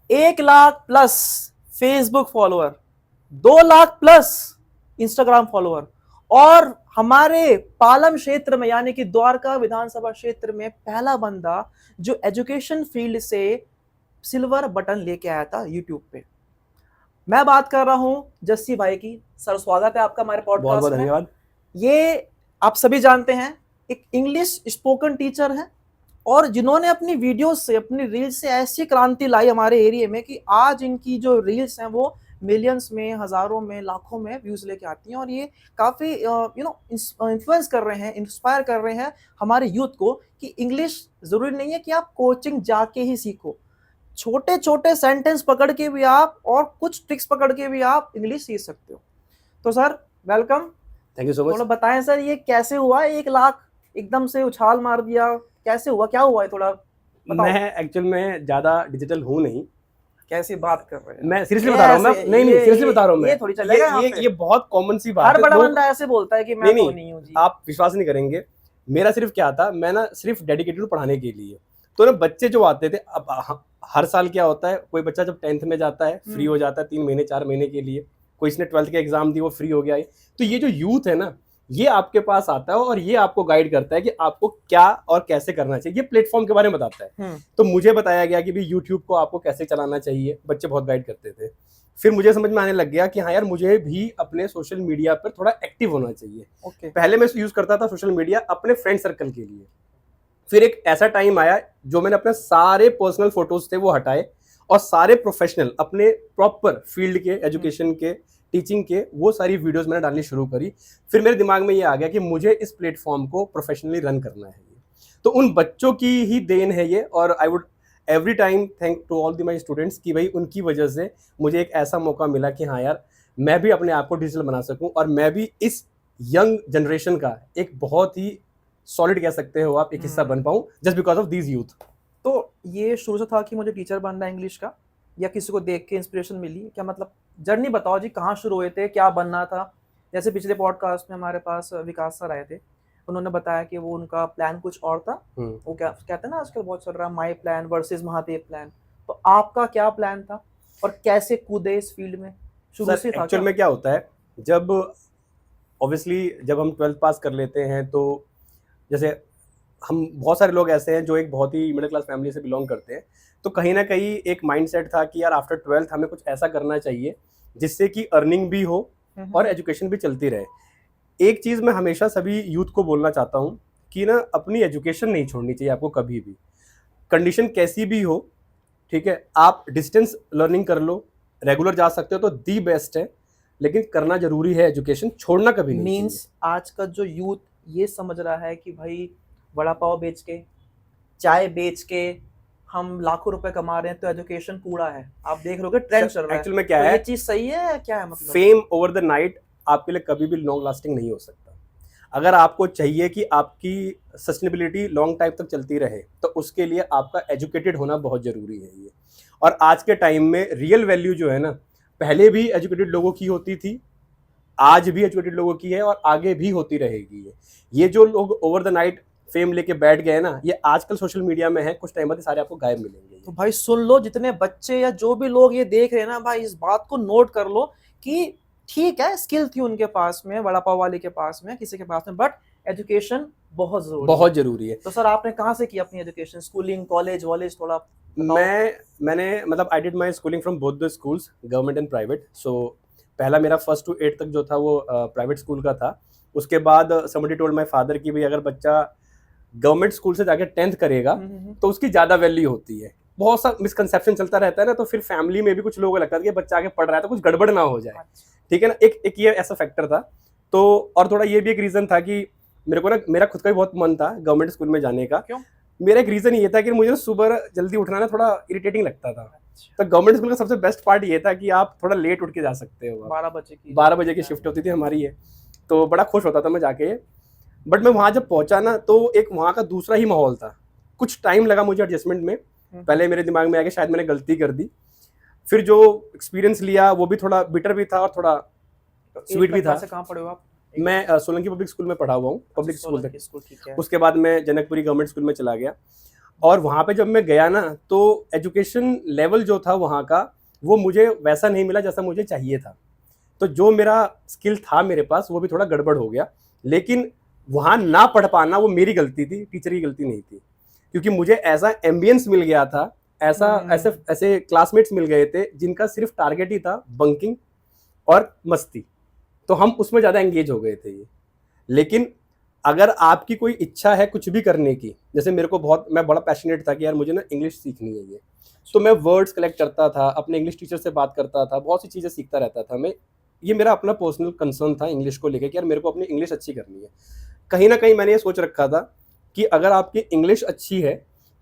1 lakh plus Facebook follower, 2 lakh plus Instagram follower, और हमारे पालम क्षेत्र में यानी कि द्वारका विधानसभा क्षेत्र में पहला बंदा जो एजुकेशन फील्ड से सिल्वर बटन लेके आया था यूट्यूब पे। मैं बात कर रहा हूं जस्सी भाई की। सर स्वागत है आपका हमारे बहुत पॉडकास्ट बहुत में। धन्यवाद। ये आप सभी जानते हैं एक इंग्लिश स्पोकन टीचर हैं और जिन्होंने अपनी वीडियोस से, अपनी रील्स से ऐसी क्रांति लाई हमारे एरिया में कि आज इनकी जो रील्स हैं वो मिलियंस में, हजारों में, लाखों में व्यूज लेके आती हैं और ये काफी इन्फ्लुएंस कर रहे हैं, इंस्पायर कर रहे हैं हमारे यूथ को कि इंग्लिश जरूरी नहीं है कि आप कोचिंग जाके ही सीखो। छोटे छोटे सेंटेंस पकड़ के भी आप और कुछ ट्रिक्स पकड़ के भी आप इंग्लिश सीख सकते हो। तो sir welcome. Thank you so much. थोड़ा बताएं सर, ये कैसे हुआ? 1 लाख एकदम से उछाल मार दिया, कैसे हुआ, क्या हुआ है, थोड़ा बताओ। मैं एक्चुअल में ज़्यादा डिजिटल हूँ नहीं। कैसी बात कर रहे हैं मैं आप? सीरियसली बता रहा हूँ। मैं नहीं सीरियसली बता रहा हूँ। मैं ये थोड़ी चलेगा यहाँ पे। ये बहुत कॉमन सी बात हर है। बड़ा बंदा ऐसे बोलता है कि मैं तो नहीं हूँ जी। आप विश्वास नहीं करेंगे। मेरा सिर्फ क्या था, मैं ना सिर्फ डेडिकेटेड पढ़ाने के लिए। तो ना बच्चे जो आते थे, अब हर साल क्या होता है, कोई बच्चा जब 10th में जाता है फ्री हो जाता है 3 महीने 4 महीने के लिए। कोई इसने 12th के एग्जाम दी, वो फ्री हो गया है। तो ये जो यूथ है ना, ये आपके पास आता है और ये आपको गाइड करता है कि आपको क्या और कैसे करना चाहिए। ये प्लेटफॉर्म के बारे में बताता है। तो मुझे बताया गया कि भाई यूट्यूब को आपको कैसे चलाना चाहिए। बच्चे बहुत गाइड करते थे। फिर मुझे समझ में आने लग गया कि हाँ यार, मुझे भी अपने सोशल मीडिया पर थोड़ा एक्टिव होना चाहिए। पहले मैं यूज करता था सोशल मीडिया अपने फ्रेंड सर्कल के लिए। फिर एक ऐसा टाइम आया जो मैंने अपने सारे पर्सनल फोटोज थे वो हटाए और सारे प्रोफेशनल अपने प्रॉपर फील्ड के, एजुकेशन के, टीचिंग के, वो सारी वीडियोस मैंने डालनी शुरू करी। फिर मेरे दिमाग में ये आ गया कि मुझे इस प्लेटफॉर्म को प्रोफेशनली रन करना है। तो उन बच्चों की ही देन है ये। और I would every time thank to all the my students कि भाई उनकी वजह से मुझे एक ऐसा मौका मिला कि हाँ यार, मैं भी अपने आप को डिजिटल बना सकूं और मैं भी इस यंग जनरेशन का एक बहुत ही सॉलिड कह सकते हो आप एक हिस्सा बन पाऊं just because of these youth. तो ये शुरू से था कि मुझे टीचर बनना है इंग्लिश का, या किसी को देख के इंस्पिरेशन मिली? क्या मतलब जर्नी बताओ जी, कहाँ शुरू हुए थे, क्या बनना था? जैसे पिछले पॉडकास्ट में हमारे पास विकास सर आए थे, उन्होंने बताया कि वो उनका प्लान कुछ और था। वो क्या कहते हैं ना, आजकल बहुत चल रहा है my plan versus Mahadev plan. तो आपका क्या प्लान था और कैसे कूदे इस फील्ड में? शुरू से था एक्चुअल में क्या होता है, जब ऑब्वियसली जब हम 12th पास कर लेते हैं तो जैसे हम बहुत सारे लोग ऐसे हैं जो एक बहुत ही मिडिल क्लास फैमिली से बिलोंग करते हैं। तो कहीं ना कहीं एक माइंडसेट था कि यार आफ्टर 12th हमें कुछ ऐसा करना चाहिए जिससे कि अर्निंग भी हो और एजुकेशन भी चलती रहे। एक चीज़ मैं हमेशा सभी यूथ को बोलना चाहता हूँ कि ना, अपनी एजुकेशन नहीं छोड़नी चाहिए आपको कभी भी, कंडीशन कैसी भी हो। ठीक है, आप डिस्टेंस लर्निंग कर लो, रेगुलर जा सकते हो तो दी बेस्ट है, लेकिन करना जरूरी है, एजुकेशन छोड़ना कभी नहीं। मीन्स आज का जो यूथ ये समझ रहा है कि भाई वड़ा पाव बेच के, चाय बेच के हम लाखों रुपए कमा रहे हैं तो एजुकेशन कूड़ा है। आप देख रहे हो ट्रेंड चल रहा है। एक्चुअल में क्या तो है, ये चीज सही है क्या है? मतलब फेम ओवर द नाइट आपके लिए कभी भी लॉन्ग लास्टिंग नहीं हो सकता। अगर आपको चाहिए कि आपकी सस्टेनेबिलिटी लॉन्ग टाइम तक चलती रहे तो उसके लिए आपका एजुकेटेड होना बहुत जरूरी है ये। और आज के टाइम में रियल वैल्यू जो है ना, पहले भी एजुकेटेड लोगों की होती थी, आज भी एजुकेटेड लोगों की है और आगे भी होती रहेगी। ये जो लोग ओवर द नाइट फेम लेके बैठ गए ना, ये आजकल सोशल मीडिया में है, कुछ टाइम बाद सारे आपको गायब मिलेंगे। तो भाई सुन लो, जितने बच्चे या जो भी लोग ये देख रहे हैं ना भाई, इस बात को नोट कर लो कि ठीक है स्किल थी उनके पास में, वड़ा पाव वाले के पास में, किसी के पास में, बट एजुकेशन बहुत जरूरी है। तो सर आपने कहाँ से की अपनी एजुकेशन? स्कूलिंग, कॉलेज वॉलेज थोड़ा मैंने मतलब I did my schooling from both the schools, government and private. So पहला मेरा 1st to 8th तक जो था वो प्राइवेट स्कूल का था। उसके बाद समबडी टोल्ड माय फादर कि भाई अगर बच्चा गवर्नमेंट स्कूल से जाके 10th करेगा तो उसकी ज़्यादा वैल्यू होती है। बहुत सा मिसकंसेप्शन चलता रहता है ना, तो फिर फैमिली में भी कुछ लोगों को लगता है कि बच्चा आगे पढ़ रहा है तो कुछ गड़बड़ ना हो जाए। ठीक है ना, एक ये ऐसा फैक्टर था। तो और थोड़ा ये भी एक रीज़न था कि मेरे को ना, मेरा खुद का भी बहुत मन था गवर्नमेंट स्कूल में जाने का। क्यों? मेरा एक रीज़न ये था कि मुझे सुबह जल्दी उठना ना थोड़ा इरिटेटिंग लगता था। तो गवर्नमेंट स्कूल का सबसे बेस्ट पार्ट ये था कि आप थोड़ा लेट उठ के जा सकते हो। 12 बजे की शिफ्ट होती थी हमारी ये, तो बड़ा खुश होता था मैं जाके। बट मैं वहाँ जब पहुँचा ना, तो एक वहाँ का दूसरा ही माहौल था। कुछ टाइम लगा मुझे एडजस्टमेंट में। पहले मेरे दिमाग में आया कि शायद मैंने गलती कर दी। फिर जो एक्सपीरियंस लिया वो भी थोड़ा बिटर भी था और थोड़ा स्वीट भी था। कहाँ पढ़े हो आप? मैं सोलंकी पब्लिक स्कूल में पढ़ा हुआ हूँ, पब्लिक स्कूल तक। उसके बाद मैं जनकपुरी गवर्नमेंट स्कूल में चला गया और वहाँ पे जब मैं गया ना, तो एजुकेशन लेवल जो था वहाँ का, वो मुझे वैसा नहीं मिला जैसा मुझे चाहिए था। तो जो मेरा स्किल था मेरे पास, वो भी थोड़ा गड़बड़ हो गया। लेकिन वहाँ ना पढ़ पाना वो मेरी गलती थी, टीचर की गलती नहीं थी, क्योंकि मुझे ऐसा एम्बियंस मिल गया था, ऐसा ऐसे ऐसे क्लासमेट्स मिल गए थे जिनका सिर्फ टारगेट ही था बंकिंग और मस्ती। तो हम उसमें ज़्यादा एंगेज हो गए थे ये। लेकिन अगर आपकी कोई इच्छा है कुछ भी करने की, जैसे मेरे को मैं बड़ा पैशनेट था कि यार मुझे ना इंग्लिश सीखनी है ये, तो मैं वर्ड्स कलेक्ट करता था, अपने इंग्लिश टीचर से बात करता था, बहुत सी चीज़ें सीखता रहता था मैं। ये मेरा अपना पर्सनल कंसर्न था इंग्लिश को लेकर कि यार मेरे को अपनी इंग्लिश अच्छी करनी है। कहीं ना कहीं मैंने ये सोच रखा था कि अगर आपकी इंग्लिश अच्छी है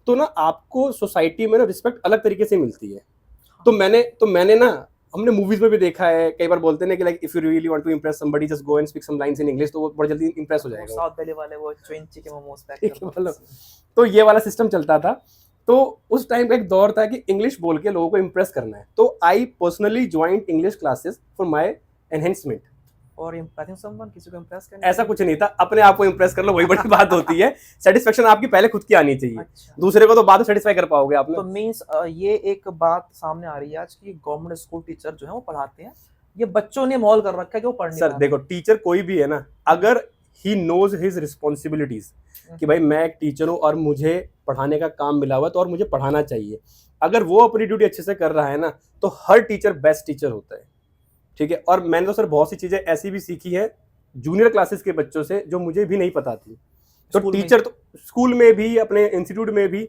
तो ना आपको सोसाइटी में ना रिस्पेक्ट अलग तरीके से मिलती है। तो मैंने ना, हमने मूवीज में भी देखा है, कई बार बोलते हैं कि like if you really want to impress somebody just go and speak some lines in English, तो वो बड़ी जल्दी इंप्रेस हो जाएगा। साउथ दिल्ली वाले वो चुइंची के मोमोज पैक ठीक है, मतलब तो ये वाला सिस्टम चलता था। तो उस टाइम का एक दौर था कि इंग्लिश बोल के लोगों को इंप्रेस करना है। तो I personally joint English classes for my enhancement. और इम्प्रेसिंग समवन, किसी को इम्प्रेस करने ऐसा कुछ नहीं था, अपने आप को इंप्रेस कर लो, वही बड़ी बात होती है। सेटिस्फेक्शन आपकी पहले खुद की आनी चाहिए। अच्छा। दूसरे को तो बाद में सेटिस्फाई कर पाओगे आपने। तो मींस ये एक बात सामने आ रही है आज की, गवर्नमेंट स्कूल टीचर जो है वो पढ़ाते हैं, ये बच्चों ने मॉल कर रखा है कि वो पढ़ नहीं सर देखो, टीचर कोई भी है ना, अगर ही नोज हिज रिस्पॉन्सिबिलिटीज कि भाई मैं एक टीचर हूँ और मुझे पढ़ाने का काम मिला हुआ है, तो और मुझे पढ़ाना चाहिए, अगर वो अपनी ड्यूटी अच्छे से कर रहा है ना, तो हर टीचर बेस्ट टीचर होता है। ठीक है। और मैंने तो सर बहुत सी चीजें ऐसी भी सीखी है जूनियर क्लासेस के बच्चों से जो मुझे भी नहीं पता थी। तो टीचर तो स्कूल में भी, अपने इंस्टीट्यूट में भी,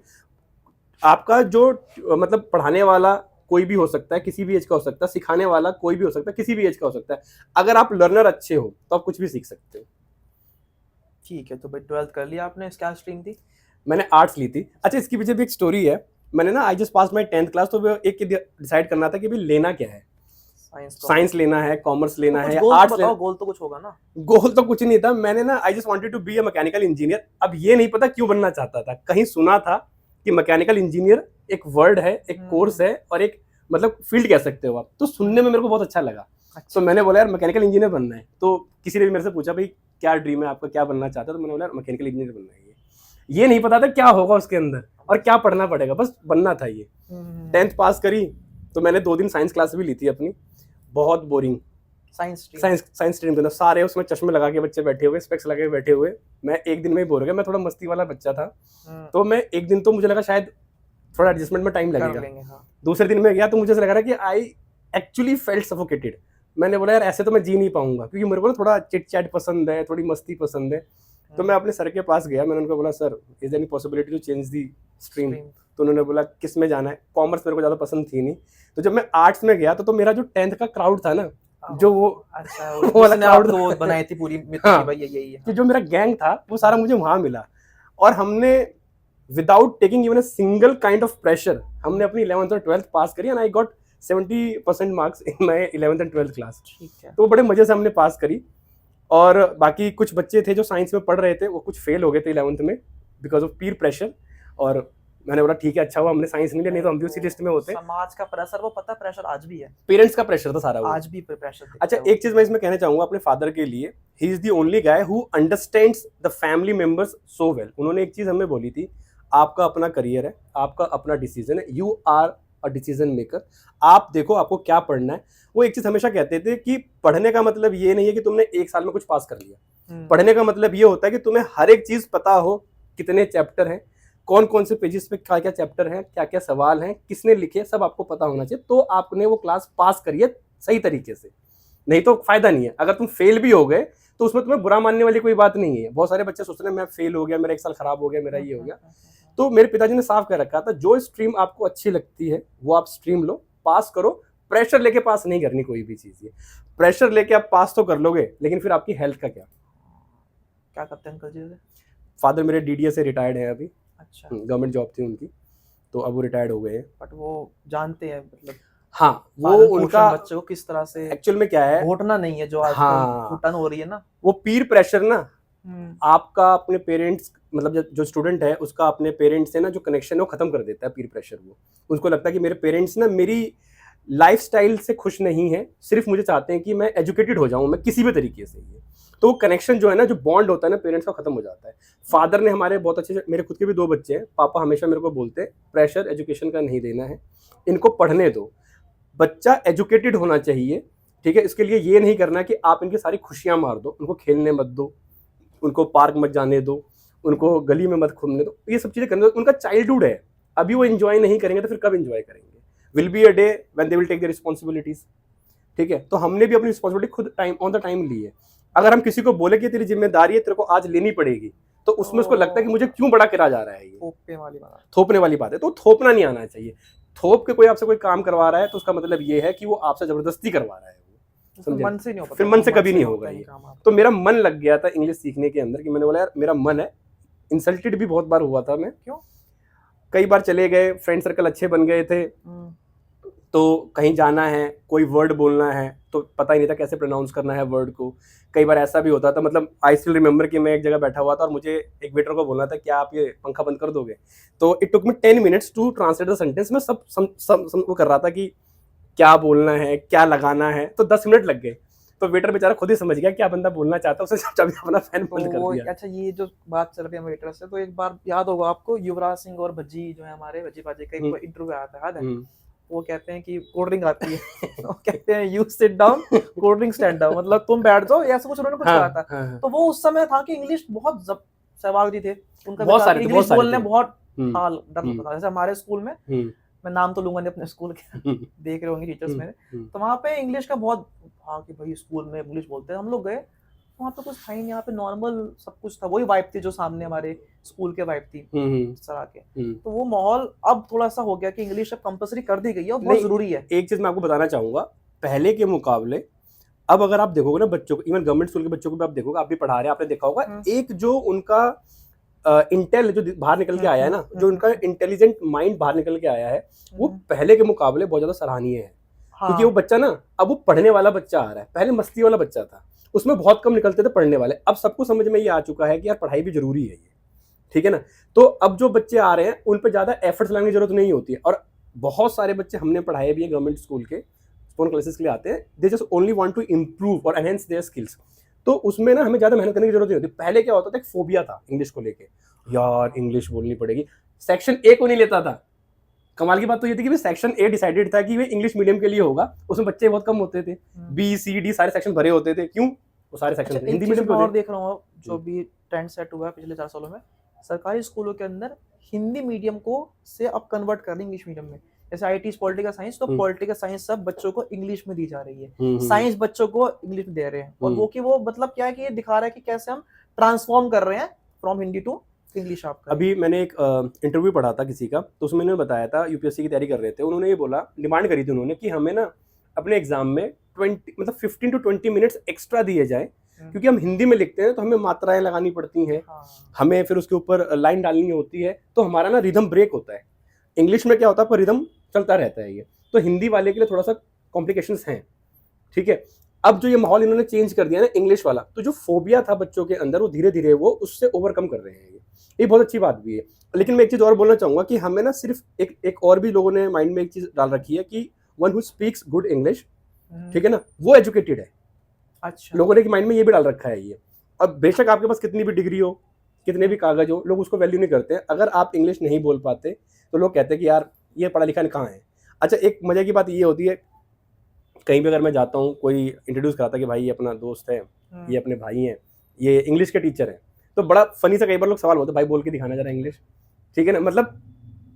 आपका जो मतलब पढ़ाने वाला कोई भी हो सकता है, किसी भी एज का हो सकता है, सिखाने वाला कोई भी हो सकता है, किसी भी एज का हो सकता है। अगर आप लर्नर अच्छे हो तो आप कुछ भी सीख सकते हो। ठीक है। तो भाई 12th कर लिया आपने, क्या स्ट्रीम थी? मैंने आर्ट्स ली थी। अच्छा, इसके पीछे भी एक स्टोरी है। मैंने ना I just pass my 10th class, तो वो एक डिसाइड करना था कि भाई लेना क्या है, साइंस लेना है, कॉमर्स लेना है, आर्ट्स लेना। गोल तो कुछ होगा ना? गोल तो कुछ नहीं था। मैंने ना I just wanted to be a mechanical engineer. अब ये नहीं पता क्यों बनना चाहता था, कहीं सुना था कि मैकेनिकल इंजीनियर एक वर्ड है, एक कोर्स है, और एक मतलब फील्ड कह सकते हो आप। तो सुनने में मेरे को बहुत अच्छा लगा। तो मैंने बोला यार मैकेनिकल इंजीनियर बनना है। तो किसी ने भी मेरे से पूछा भाई क्या ड्रीम है आपका, क्या बनना चाहते हो, तो मैंने बोला यार मैकेनिकल इंजीनियर बनना है। ये नहीं पता था क्या होगा उसके अंदर और क्या पढ़ना पड़ेगा, बस बनना था ये। 10th पास करी तो मैंने 2 दिन साइंस क्लास भी ली थी अपनी, बहुत बोरिंग। साइंस स्ट्रीम के अंदर सारे उसमें चश्मे लगा के बच्चे बैठे हुए, स्पेक्स लगे बैठे हुए। मैं एक दिन में ही बोर हो गया। मैं थोड़ा मस्ती वाला बच्चा था, तो मैं एक दिन तो मुझे लगा शायद थोड़ा एडजस्टमेंट में टाइम लगेगा। दूसरे दिन में गया तो मुझे ऐसा लग रहा कि आई एक्चुअली फेल्ट सफोकेटेड। मैंने बोला यार ऐसे तो मैं जी नहीं पाऊंगा, क्योंकि मेरे को ना थोड़ा चिट चैट पसंद है, थोड़ी मस्ती पसंद है। तो मैं अपने सर के पास गया, मैंने उनको बोला sir is any possibility to change the stream? तो उन्होंने बोला किस में जाना है? कॉमर्स मेरे को ज़्यादा पसंद थी नहीं। तो जब मैं आर्ट्स में गया तो मेरा जो 10th का क्राउड था ना, जो वो वो वाला क्राउड तो बनाई थी पूरी हाँ, भाई यही है कि जो मेरा गैंग था वो सारा मुझे वहाँ मिला। और हमने without taking even a single kind of pressure हमने अपनी 11th और 12th पास करी, and I got 70% marks in my 11th and 12th class. तो बड़े मजे से हमने पास करी। और बाकी कुछ बच्चे थे जो साइंस में पढ़ रहे थे, वो कुछ फेल हो गए थे 11th में बिकॉज ऑफ पीर प्रेशर। और मैंने बोला ठीक है, अच्छा हुआ हमने साइंस नहीं लिया, नहीं तो हम भी उसी लिस्ट में होते। समाज का प्रेशर, वो पता प्रेशर आज भी है, पेरेंट्स का प्रेशर था सारा वो। आज भी प्रेशर। अच्छा, एक चीज मैं इसमें कहना चाहूंगा अपने फादर के लिए, he is the only guy who understands the family members so well. उन्होंने एक चीज हमें बोली थी, आपका अपना करियर है, आपका अपना डिसीजन है, you are a decision maker, आप देखो आपको क्या पढ़ना है। वो एक चीज हमेशा कहते थे कि पढ़ने का मतलब ये नहीं है कि तुमने 1 साल में कुछ पास कर लिया। पढ़ने का मतलब ये होता है कि तुम्हें हर एक चीज पता हो, कितने चैप्टर हैं, कौन कौन से पेजेस पे क्या क्या चैप्टर हैं, क्या क्या सवाल हैं, किसने लिखे, सब आपको पता होना चाहिए। तो आपने वो क्लास पास करिए सही तरीके से, नहीं तो फायदा नहीं है। अगर तुम फेल भी हो गए तो उसमें तुम्हें बुरा मानने वाली कोई बात नहीं है। बहुत सारे बच्चे सोचते हैं मैं फेल हो गया, मेरा 1 साल खराब हो गया, मेरा ये हो गया। तो मेरे पिताजी ने साफ कह रखा था, जो स्ट्रीम आपको अच्छी लगती है वो आप स्ट्रीम लो, पास करो। प्रेशर लेके पास नहीं करनी कोई भी चीज। प्रेशर लेके आप पास तो कर लोगे, लेकिन फिर आपकी हेल्थ का क्या करते हैं अंकल जी? फादर मेरे डीडीए से रिटायर्ड है अभी। अच्छा। गवर्नमेंट जॉब थी उनकी, तो अब वो रिटायर्ड हो गए हैं। बट वो जानते हैं मतलब, हाँ, वो उनका बच्चों को किस तरह से एक्चुअल में क्या है, घोटना नहीं है जो आजकल घुटन हो रही है ना, वो पीर प्रेशर ना। आपका अपने पेरेंट्स मतलब जो स्टूडेंट है उसका अपने पेरेंट्स से ना जो कनेक्शन है वो खत्म कर देता है पीर प्रेशर। वो उसको लगता है कि मेरे पेरेंट्स ना मेरी लाइफस्टाइल से खुश नहीं है, सिर्फ मुझे चाहते हैं कि मैं एजुकेटेड हो जाऊं मैं किसी भी तरीके से। तो कनेक्शन जो है ना, जो बॉन्ड होता है ना पेरेंट्स का, खत्म हो जाता है। फादर ने हमारे बहुत अच्छे, मेरे खुद के भी 2 बच्चे हैं, पापा हमेशा मेरे को बोलते हैं प्रेशर एजुकेशन का नहीं देना है, इनको पढ़ने दो, बच्चा एजुकेटेड होना चाहिए, ठीक है। इसके लिए ये नहीं करना कि आप इनकी सारी खुशियां मार दो, उनको खेलने मत दो, उनको पार्क मत जाने दो, उनको गली में मत घूमने दो, ये सब चीजें करने दो। उनका चाइल्डहुड है, अभी वो एंजॉय नहीं करेंगे तो फिर कब एंजॉय करेंगे? Will be a day when they will take the responsibilities, ठीक है। तो हमने भी अपनी रिस्पॉन्सिबिलिटी खुद टाइम ऑन द टाइम ली है। अगर हम किसी को बोले कि तेरी जिम्मेदारी है, तेरे को आज लेनी पड़ेगी, तो उसमें उसको लगता है कि मुझे क्यों बड़ा करा जा रहा है, ये थोपने वाली बात है। तो थोपना नहीं आना चाहिए। थोप के कोई आपसे कोई काम करवा रहा है तो उसका मतलब ये है कि वो आपसे जबरदस्ती करवा रहा है, समझे? मन से नहीं होगा, फिर मन से कभी नहीं होगा ये। तो मेरा मन लग गया था इंग्लिश सीखने के अंदर, कि मैंने बोला यार मेरा मन है। इंसल्टेड भी बहुत बार हुआ था मैं, क्यों? कई बार चले गए, फ्रेंड सर्कल अच्छे बन गए थे, तो कहीं जाना है, कोई वर्ड बोलना है तो पता ही नहीं था कैसे प्रोनाउंस करना है वर्ड को। कई बार ऐसा भी होता था, मतलब आई स्टिल रिमेंबर कि मैं एक जगह बैठा हुआ था और मुझे एक वेटर को बोलना था क्या आप ये पंखा बंद कर दोगे, तो it took me 10 minutes to translate the sentence. मैं सब वो कर रहा था कि क्या बोलना है, क्या लगाना है, तो 10 मिनट लग गए। तो वेटर बेचारा खुद ही समझ गया क्या बंदा बोलना चाहता है, उसने चाबी अपना फैन बंद कर दिया। अच्छा, ये जो बात चल रही है वेटर से, तो एक बार याद होगा आपको, युवराज सिंह और भज्जी जो है हमारे, भज्जी बाजी का एक इंटरव्यू आया था, याद है? वो कहते हैं कि कोल्ड ड्रिंक आती है वो कहते हैं you sit down, cold drink stand down, मतलब तुम बैठ जाओ, ऐसा कुछ उन्होंने कुछ कहा था। तो वो उस समय था कि इंग्लिश बहुत सहवाग जी थे, उनका इंग्लिश बोलने बहुत हाल डर होता था। जैसे हमारे स्कूल में, मैं नाम तो लूंगा नहीं अपने स्कूल के देख रहे होंगे टीचर्स मेरे, तो वहाँ पे इंग्लिश का बहुत था कि भाई स्कूल में इंग्लिश बोलते हैं। हम लोग गए, वहाँ पे कुछ था ही नहीं, यहाँ पे नॉर्मल सब कुछ था, वही वाइब थी जो सामने हमारे स्कूल के वाइब थी इस तरह के। तो वो माहौल अब थोड़ा सा हो गया कि इंग्लिश अब कंपलसरी कर दी गई है और बहुत जरूरी है। एक चीज मैं आपको बताना चाहूंगा, पहले के मुकाबले अब अगर आप देखोगे ना बच्चों को, इवन गवर्नमेंट स्कूल के बच्चों को भी आप देखोगे, आप भी पढ़ा रहे हैं, आपने देखा होगा एक जो उनका इंटेल जो बाहर निकल के आया है ना, जो उनका इंटेलिजेंट माइंड बाहर निकल के आया है, वो पहले के मुकाबले बहुत ज्यादा सराहनीय है। क्योंकि वो बच्चा ना, अब वो पढ़ने वाला बच्चा आ रहा है, पहले मस्ती वाला बच्चा था, उसमें बहुत कम निकलते थे पढ़ने वाले। अब सबको समझ में ये आ चुका है कि यार पढ़ाई भी जरूरी है ये, ठीक है ना। तो अब जो बच्चे आ रहे हैं उन पर ज्यादा एफर्ट्स लगाने की जरूरत नहीं होती है। और बहुत सारे बच्चे हमने पढ़ाए भी है गवर्नमेंट स्कूल के, स्पोकन क्लासेस के लिए आते हैं, they just only want to improve और एनहेंस देयर स्किल्स। तो उसमें ना हमें ज्यादा मेहनत करने की जरूरत नहीं होती। पहले क्या होता था, एक फोबिया था इंग्लिश को लेके, यार इंग्लिश बोलनी पड़ेगी। सेक्शन ए को नहीं लेता था। कमाल की बात तो ये थी कि सेक्शन ए डिसाइडेड था कि वे इंग्लिश मीडियम के लिए होगा, उसमें बच्चे बहुत कम होते थे, बी सी डी सारे सेक्शन भरे होते थे। क्यों? वो सारे सेक्शन हिंदी मीडियम के होते। देख रहा हूँ जो भी ट्रेंड सेट हुआ है पिछले 4 सालों में, सरकारी स्कूलों के अंदर हिंदी मीडियम को से अब कन्वर्ट कर दें इंग्लिश मीडियम में। जैसे आईटी पॉलिटिकल साइंस, तो पॉलिटिकल साइंस सब बच्चों को इंग्लिश में दी जा रही है, साइंस बच्चों को इंग्लिश में दे रहे हैं। और वो कि वो मतलब क्या है कि ये दिखा रहा है कि कैसे हम ट्रांसफॉर्म कर रहे हैं फ्रॉम हिंदी टू इंग्लिश। आपका अभी मैंने एक इंटरव्यू पढ़ा था किसी का, तो उसमें उन्होंने बताया था, यूपीएससी की तैयारी कर रहे थे, उन्होंने ये बोला, डिमांड करी थी उन्होंने कि हमें ना अपने एग्जाम में 15 to 20 मिनट्स एक्स्ट्रा दिए जाए, क्योंकि हम हिंदी में लिखते हैं तो हमें मात्राएं लगानी पड़ती हैं, हमें फिर उसके ऊपर लाइन डालनी होती है, तो हमारा ना रिदम ब्रेक होता है। इंग्लिश में क्या होता है, पर रिदम चलता रहता है ये, तो हिंदी वाले के लिए थोड़ा सा कॉम्प्लिकेशंस हैं, ठीक है। अब जो ये माहौल इन्होंने चेंज कर दिया ना इंग्लिश वाला, तो जो फोबिया था बच्चों के अंदर, वो धीरे धीरे वो उससे ओवरकम कर रहे हैं। ये बहुत अच्छी बात भी है। लेकिन मैं एक चीज और बोलना चाहूंगा कि हमें ना सिर्फ एक और भी लोगों ने माइंड में एक चीज डाल रखी है कि one who speaks good English, ठीक है ना, वो एजुकेटेड है। अच्छा, लोगों ने माइंड में ये भी डाल रखा है ये। अब बेशक आपके पास कितनी भी डिग्री हो, कितने भी कागज हो, लोग उसको वैल्यू नहीं करते। अगर आप इंग्लिश नहीं बोल पाते तो लोग कहते हैं कि यार ये पढ़ा लिखा कहाँ है। अच्छा, एक मजे की बात ये होती है, कहीं भी अगर मैं जाता हूँ, कोई इंट्रोड्यूस कराता है कि भाई ये अपना दोस्त है, ये अपने भाई हैं, ये इंग्लिश के टीचर हैं, तो बड़ा फनी सा कई बार लोग सवाल होते हैं, भाई बोल के दिखाना जरा इंग्लिश, ठीक है ना, मतलब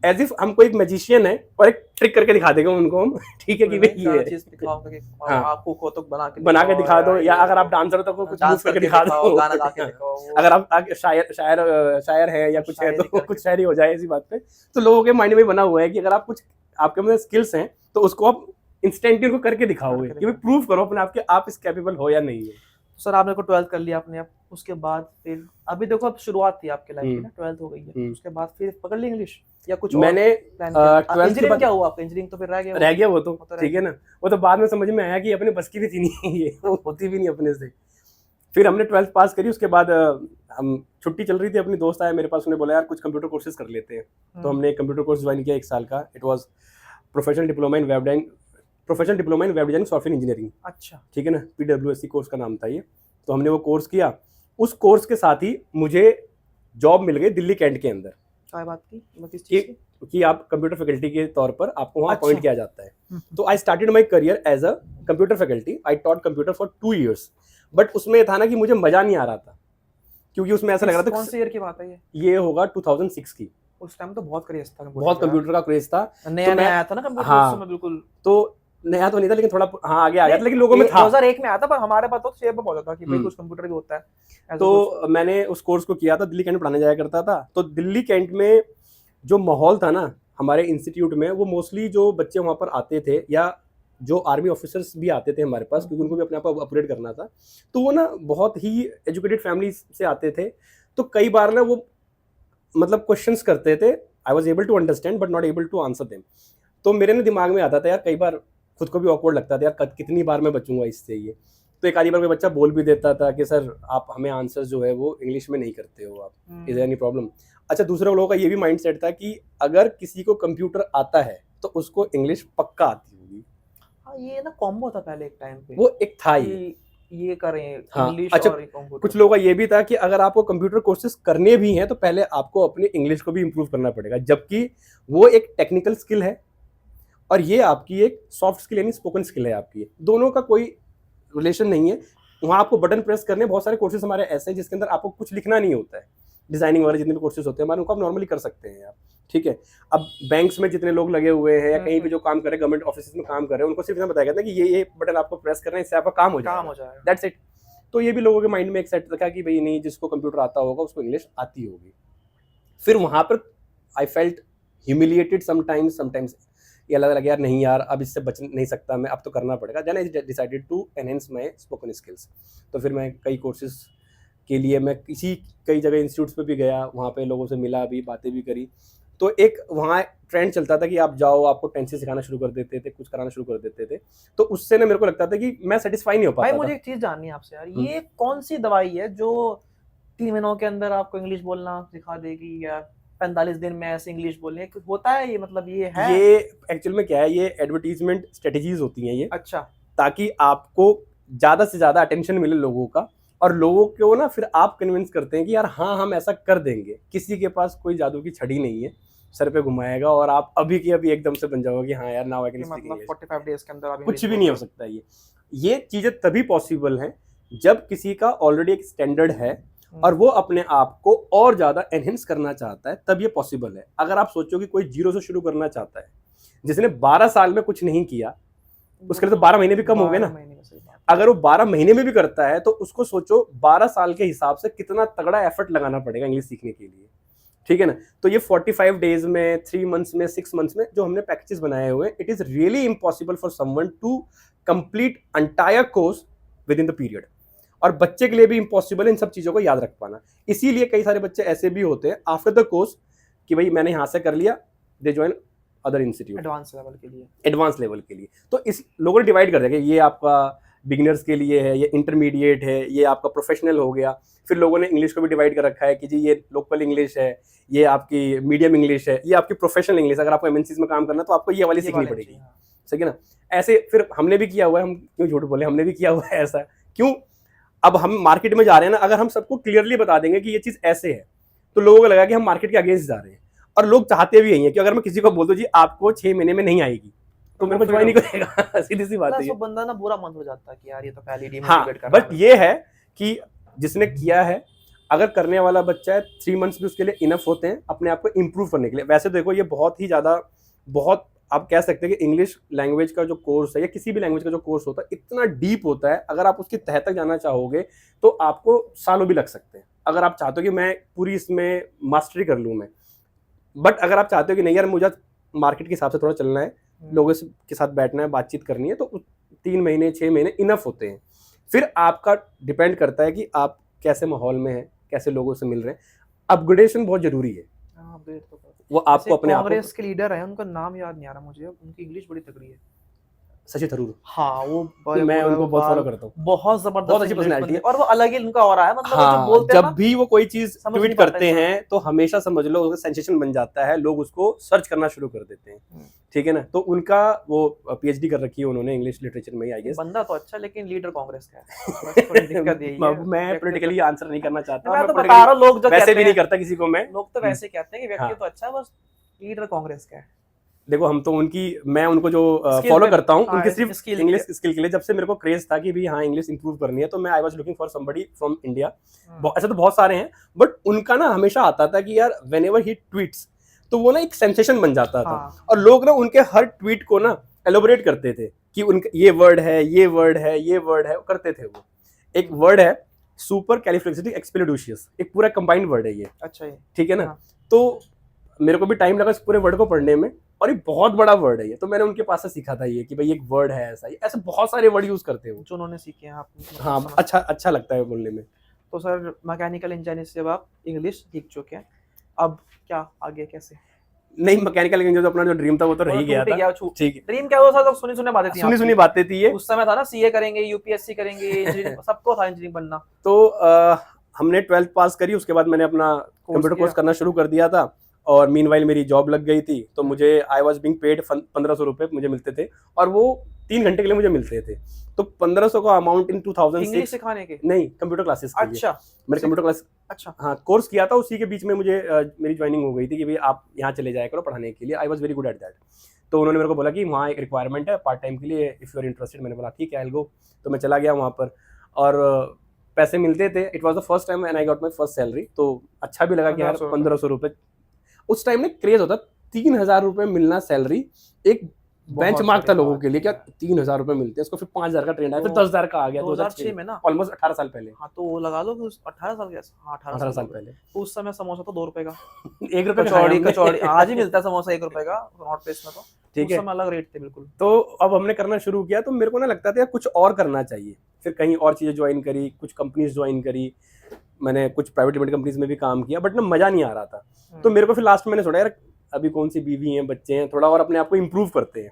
एज इफ हम कोई एक मैजिशियन है और एक ट्रिक करके दिखा देंगे उनको हम, ठीक है कि भाई ये चीज दिखाओगे, आपको कौतुक बना के दिखा दो, या अगर आप डांसर हो तो कुछ मूव करके दिखा दो, गाना गा के दिखाओ, अगर आप शायर है या कुछ है तो कुछ शायरी हो जाए ऐसी बात पे। तो लोगों के माइंड में बना हुआ है कि अगर आप कुछ आपके में स्किल्स हैं तो उसको आप इंस्टेंटली उनको करके दिखाओगे कि भाई प्रूव करो अपने आप के आप इस कैपेबल हो या नहीं है। सर आपने को 12th कर लिया आपने, उसके बाद फिर अभी देखो अब शुरुआत थी आपके लाइफ की ना, 12th हो गई है, उसके बाद फिर पकड़ ली इंग्लिश या कुछ मैंने 12th के बाद क्या हुआ आपका? इंजीनियरिंग तो फिर रह गया वो तो ठीक है ना, वो तो बाद में समझ में आया कि अपने बस की भी थी नहीं ये, होती भी नहीं अपने से। फिर हमने 12th पास करी, उसके बाद हम छुट्टी चल रही थी, अपनी दोस्त आया मेरे पास, उन्होंने बोला यार कुछ कंप्यूटर कोर्सेज कर लेते हैं, तो हमने एक कंप्यूटर कोर्स ज्वाइन किया 1 साल का। It was professional diploma in web designing software engineering. अच्छा, ठीक है ना, PWSC कोर्स का नाम था ये। तो हमने वो कोर्स किया। उस कोर्स के साथ ही मुझे जॉब मिल गई दिल्ली कैंट के अंदर क्या बात की, मतलब किस चीज़ की? कि आप कंप्यूटर फैकल्टी के तौर पर आपको वहाँ अच्छा। अपॉइंट किया जाता है। तो I started my career as a computer faculty. I taught computer for 2 years, but उसमें था ना कि मुझे मजा नहीं आ रहा था, क्योंकि उसमें ऐसा लग रहा था कौन से ईयर की बात है ये होगा 2006 की। उस टाइम तो बहुत क्रेज था बहुत कंप्यूटर का क्रेज था, नया तो मैं आया था ना कंप्यूटर हाँ, उस समय बिल्कुल। तो नया तो नहीं था लेकिन थोड़ा हाँ आगे आ गया था, लेकिन लोगों में था। 2001 में आया था, पर हमारे पास तो शेयर पे पहुंचा था कि भाई कुछ कंप्यूटर भी होता है ऐसा कुछ। तो मैंने उस कोर्स को किया था, दिल्ली कैंट पढ़ाने जाया करता था। तो दिल्ली कैंट में जो माहौल था ना हमारे इंस्टीट्यूट में, वो मोस्टली जो बच्चे वहाँ पर आते थे या जो आर्मी ऑफिसर्स भी आते थे हमारे पास, क्योंकि उनको भी अपने आप को अपग्रेड करना था, तो वो ना बहुत ही एजुकेटेड फैमिली से आते थे। तो कई बार ना वो मतलब क्वेश्चंस करते थे, I was able to understand but not able to answer them. तो मेरे ना दिमाग में आता था यार, कई बार खुद को भी ऑकवर्ड लगता था यार, कितनी बार मैं बचूंगा इससे। ये तो एक आधी बार कोई बच्चा बोल भी देता था कि सर आप हमें आंसर जो है वो इंग्लिश में नहीं करते हो आप, इज देयर एनी प्रॉब्लम। अच्छा, दूसरे लोगों का ये भी माइंड सेट था कि अगर किसी को कंप्यूटर आता है तो उसको इंग्लिश पक्का आती होगी। हाँ, ये ना कॉम्बो था पहले एक टाइम पे, वो एक था ये करें हाँ, इंग्लिश अच्छा, और कंप्यूटर। कुछ लोगों का ये भी था कि अगर आपको कंप्यूटर कोर्सेज करने भी हैं तो पहले आपको अपनी इंग्लिश को भी इंप्रूव करना पड़ेगा, जबकि वो एक टेक्निकल स्किल है और ये आपकी एक सॉफ्ट स्किल यानी स्पोकन स्किल है आपकी। दोनों का कोई रिलेशन नहीं है। वहाँ आपको बटन प्रेस करने, बहुत सारे कोर्सेज हमारे ऐसे हैं जिसके अंदर आपको कुछ लिखना नहीं होता है। डिजाइनिंग वगैरह जितने भी कोर्सेज होते हैं हमारे, उनको आप नॉर्मली कर सकते हैं आप, ठीक है। अब बैंक्स में जितने लोग लगे हुए हैं या कहीं भी जो काम कर रहे हैं, गवर्नमेंट ऑफिस में काम कर रहे हैं, उनको सिर्फ इतना बताया गया था कि ये बटन आपको प्रेस करना है, इससे आपका काम हो जाएगा, दैट्स इट। तो ये भी लोगों के माइंड में एक सेट रखा कि भाई नहीं, जिसको कंप्यूटर आता होगा उसको इंग्लिश आती होगी। फिर वहाँ पर आई फेल्ट ह्यूमिलिएटेड समटाइम्स ये लगा यार नहीं यार, अब इससे बच नहीं सकता मैं, अब तो करना पड़ेगा। Then I decided to enhance my spoken skills. तो फिर मैं कई कोर्सेज के लिए मैं कई जगह इंस्टीट्यूट्स पे भी गया, वहाँ पे लोगों से मिला भी, बातें भी करी। तो एक वहाँ ट्रेंड चलता था कि आप जाओ, आपको टेंसेस सिखाना शुरू कर देते थे, कुछ कराना शुरू कर देते थे। तो उससे ना मेरे को लगता था कि मैं सेटिस्फाई नहीं हो पाता। भाई मुझे एक चीज जाननी है आपसे यार, ये कौन सी दवाई है जो 3 महीनों के अंदर आपको इंग्लिश बोलना सिखा देगी, या 45 दिन में ऐसे इंग्लिश बोलने होता है ये, मतलब ये है? ये एक्चुअल में क्या है, ये एडवर्टीजमेंट स्ट्रेटेजीज होती हैं ये। अच्छा, ताकि आपको ज्यादा से ज्यादा अटेंशन मिले लोगों का, और लोगों को ना फिर आप कन्विंस करते हैं कि यार हाँ हम ऐसा कर देंगे। किसी के पास कोई जादू की छड़ी नहीं है, सर पे घुमाएगा और आप अभी की अभी एकदम से बन जाओगे कि हाँ यार now I can speak English. 45 days के अंदर आप कुछ भी नहीं हो सकता। ये चीजें तभी पॉसिबल हैं जब किसी का ऑलरेडी एक स्टैंडर्ड है और वो अपने आप को और ज्यादा एनहेंस करना चाहता है, तब ये पॉसिबल है। अगर आप सोचो कि कोई जीरो से शुरू करना चाहता है, जिसने 12 साल में कुछ नहीं किया, उसके लिए तो 12 महीने भी कम हो गए ना। अगर वो 12 महीने में भी करता है तो उसको सोचो 12 साल के हिसाब से कितना तगड़ा एफर्ट लगाना पड़ेगा इंग्लिश सीखने के लिए, ठीक है ना। तो ये 45 डेज में, 3 मंथ्स में, 6 मंथ्स में जो हमने पैकेजेस बनाए हुए, it is really impossible for someone to complete entire course within the period. और बच्चे के लिए भी इम्पॉसिबल है इन सब चीजों को याद रख पाना। इसीलिए कई सारे बच्चे ऐसे भी होते हैं आफ्टर द कोर्स कि भाई मैंने यहाँ से कर लिया, they join other institute advance level के लिए। तो इस लोगों ने डिवाइड कर दिया कि ये आपका बिगिनर्स के लिए है, ये इंटरमीडिएट है, ये आपका प्रोफेशनल हो गया। फिर लोगों ने इंग्लिश को भी डिवाइड कर रखा है कि जी ये लोकल इंग्लिश है, ये आपकी मीडियम इंग्लिश है, ये आपकी प्रोफेशनल इंग्लिश। अगर आपको एमएनसीज में काम करना तो आपको ये वाली सीखनी पड़ेगी, सही है ना। ऐसे फिर हमने भी किया हुआ है, हम क्यों झूठ बोले, हमने भी किया हुआ है ऐसा। क्यों? अब हम मार्केट में जा रहे हैं ना, अगर हम सबको क्लियरली बता देंगे कि ये चीज ऐसे है तो लोगों को लगा कि हम मार्केट के अगेंस्ट जा रहे हैं। और लोग चाहते भी यही है कि अगर मैं किसी को बोल दूं जी आपको 6 महीने में नहीं आएगी तो मेरे को ज्वाइन नहीं करेगा। सीधी सी बात है। बंदा ना बुरा मन हो जाता है कि यार ये तो पहले डिमोटिवेट कर रहा है। बट ये है कि जिसने किया है, अगर करने वाला बच्चा है, 3 मंथ्स भी उसके लिए इनफ होते हैं अपने आप को इंप्रूव करने के लिए। वैसे देखो ये बहुत ही ज्यादा, बहुत आप कह सकते हैं कि इंग्लिश लैंग्वेज का जो कोर्स है या किसी भी लैंग्वेज का जो कोर्स होता है इतना डीप होता है। अगर आप उसकी तह तक जाना चाहोगे तो आपको सालों भी लग सकते हैं, अगर आप चाहते हो कि मैं पूरी इसमें मास्टरी कर लूँ मैं। बट अगर आप चाहते हो कि नहीं यार मुझे मार्केट के हिसाब से थोड़ा चलना है, लोगों के साथ बैठना है, बातचीत करनी है, तो 3 महीने 6 महीने इनफ होते हैं। फिर आपका डिपेंड करता है कि आप कैसे माहौल में हैं, कैसे लोगों से मिल रहे हैं। अपग्रेडेशन बहुत जरूरी है। वो आपको अपने आप कांग्रेस के लीडर है, उनका नाम याद नहीं आ रहा मुझे, उनकी इंग्लिश बड़ी तगड़ी है। शशि थरूर, हाँ वो मैं उनको बहुत फॉलो करता हूँ, बहुत जबरदस्त, बहुत अच्छी पर्सनैलिटी है। और वो अलग ही उनका ऑरा है, मतलब वो जो हाँ, बोलते हैं जब ना, भी वो कोई चीज समझ नहीं ट्वीट पाता करते इंसान। हैं तो हमेशा समझ लो उसका सेंसेशन बन जाता है, लोग उसको सर्च करना शुरू कर देते हैं, ठीक है ना। तो उनका वो पीएचडी कर रखी है उन्होंने इंग्लिश लिटरेचर में, आई गेस। बंदा तो अच्छा, लेकिन लीडर कांग्रेस का है, बस थोड़ी दिक्कत यही है। मैं पॉलिटिकली आंसर नहीं करना चाहता, मैं तो बता politically रहा हूँ, लोग जो वैसे कहते भी नहीं हैं, करता किसी को मैं। लोग तो वैसे कहते हैं कि व्यक्ति हाँ। तो अच्छा है, बस लीडर कांग्रेस का है। देखो हम तो मैं उनको जो Skill फॉलो पे- करता हूँ हाँ, उनके सिर्फ skill इंग्लिश के- स्किल के लिए, जब से मेरे को क्रेज था कि भी हाँ इंग्लिश इंप्रूव करनी है, तो मैं I was looking for somebody from India. ऐसे तो बहुत सारे हैं, बट उनका ना हमेशा आता था कि यार व्हेनेवर ही ट्वीट्स, तो वो ना एक सेंसेशन बन जाता था। हाँ। और लोग ना उनके हर ट्वीट को ना एलोबरेट करते थे कि उनका ये वर्ड है, ये वर्ड है, ये वर्ड है, करते थे वो। एक वर्ड है सुपर कैलिफ्रैक्टियोस्टिक्स, एक पूरा कंबाइंड वर्ड है ये, अच्छा ये, ठीक है ना। हाँ। तो मेरे को भी टाइम लगा इस पूरे वर्ड को पढ़ने में, और ये बहुत बड़ा वर्ड है ये, तो मैंने उनके पास से सीखा था ये कि भाई एक वर्ड है ऐसा, ये ऐसे बहुत सारे वर्ड यूज करते हैं वो, जो उन्होंने सीखे हैं आप। हाँ अच्छा लगता है बोलने में। तो सर मैकेनिकल इंजीनियरिंग से आप इंग्लिश सीख चुके हैं, अब क्या आगे कैसे? नहीं, मैकेनिकल इंजीनियर जो अपना जो ड्रीम था वो तो रह ही गया था, ठीक है। ड्रीम क्या, वो सर सुनी बातें थी, सुनी बातें थी ये, उस समय था ना, सीए करेंगे, यूपीएससी करेंगे, इंजीनियरिंग सबको था इंजीनियरिंग बनना। तो हमने 12th पास करी, उसके बाद मैंने अपना कंप्यूटर कोर्स करना शुरू कर दिया था, और मीनवाइल मेरी जॉब लग गई थी, तो मुझे आई वाज बीइंग पेड 1500 रुपए मुझे मिलते थे, और वो 3 घंटे के लिए मुझे मिलते थे। तो 1500 का अमाउंट इन 2006 इंग्लिश सिखाने के? नहीं, कंप्यूटर क्लासेस के लिए। अच्छा, मैंने कंप्यूटर क्लास, अच्छा, हाँ कोर्स किया था, उसी के बीच में मुझे मेरी ज्वाइनिंग हो गई थी कि भाई आप यहाँ चले जाया करो पढ़ाने के लिए। I was very good at that. तो उन्होंने मेरे को बोला कि वहाँ एक रिक्वायरमेंट है पार्ट टाइम के लिए, इफ यू आर इंटरेस्टेड। मैंने बोला ठीक है, आई विल गो। तो मैं चला गया वहाँ पर, और पैसे मिलते थे। It was the first time when I got my first salary, तो अच्छा भी लगा कि यार 1500 रुपए उस टाइम में क्रेज होता। 3000 रुपए मिलना सैलरी एक बेंचमार्क था लोगों के लिए, क्या 3000 रुपए मिलते हैं। उसको फिर 5000 का ट्रेंड आया, फिर 10,000 का आ गया 2006 में ना, ऑलमोस्ट 18 साल पहले। हाँ तो वो लगा लो कि 18 साल के, हाँ 18 साल पहले। तो उस समय समोसा तो 2 रुपए का, 1 रुपए कचौड़ी आज ही मिलता है समोसा 1 रुपए का नॉर्थ प्लेस में, तो ठीक है, उस समय अलग रेट थे बिल्कुल। तो अब हमने करना शुरू किया, तो मेरे को ना लगता था यार कुछ और करना चाहिए। फिर कहीं और चीजें ज्वाइन करी, कुछ कंपनीज ज्वाइन करी, मैंने कुछ प्राइवेट लिमिटेड कंपनीज में भी काम किया, बट ना मजा नहीं आ रहा था। तो मेरे को फिर लास्ट में मैंने सोचा यार अभी कौन सी बीवी हैं, बच्चे हैं, थोड़ा और अपने आप को इम्प्रूव करते हैं।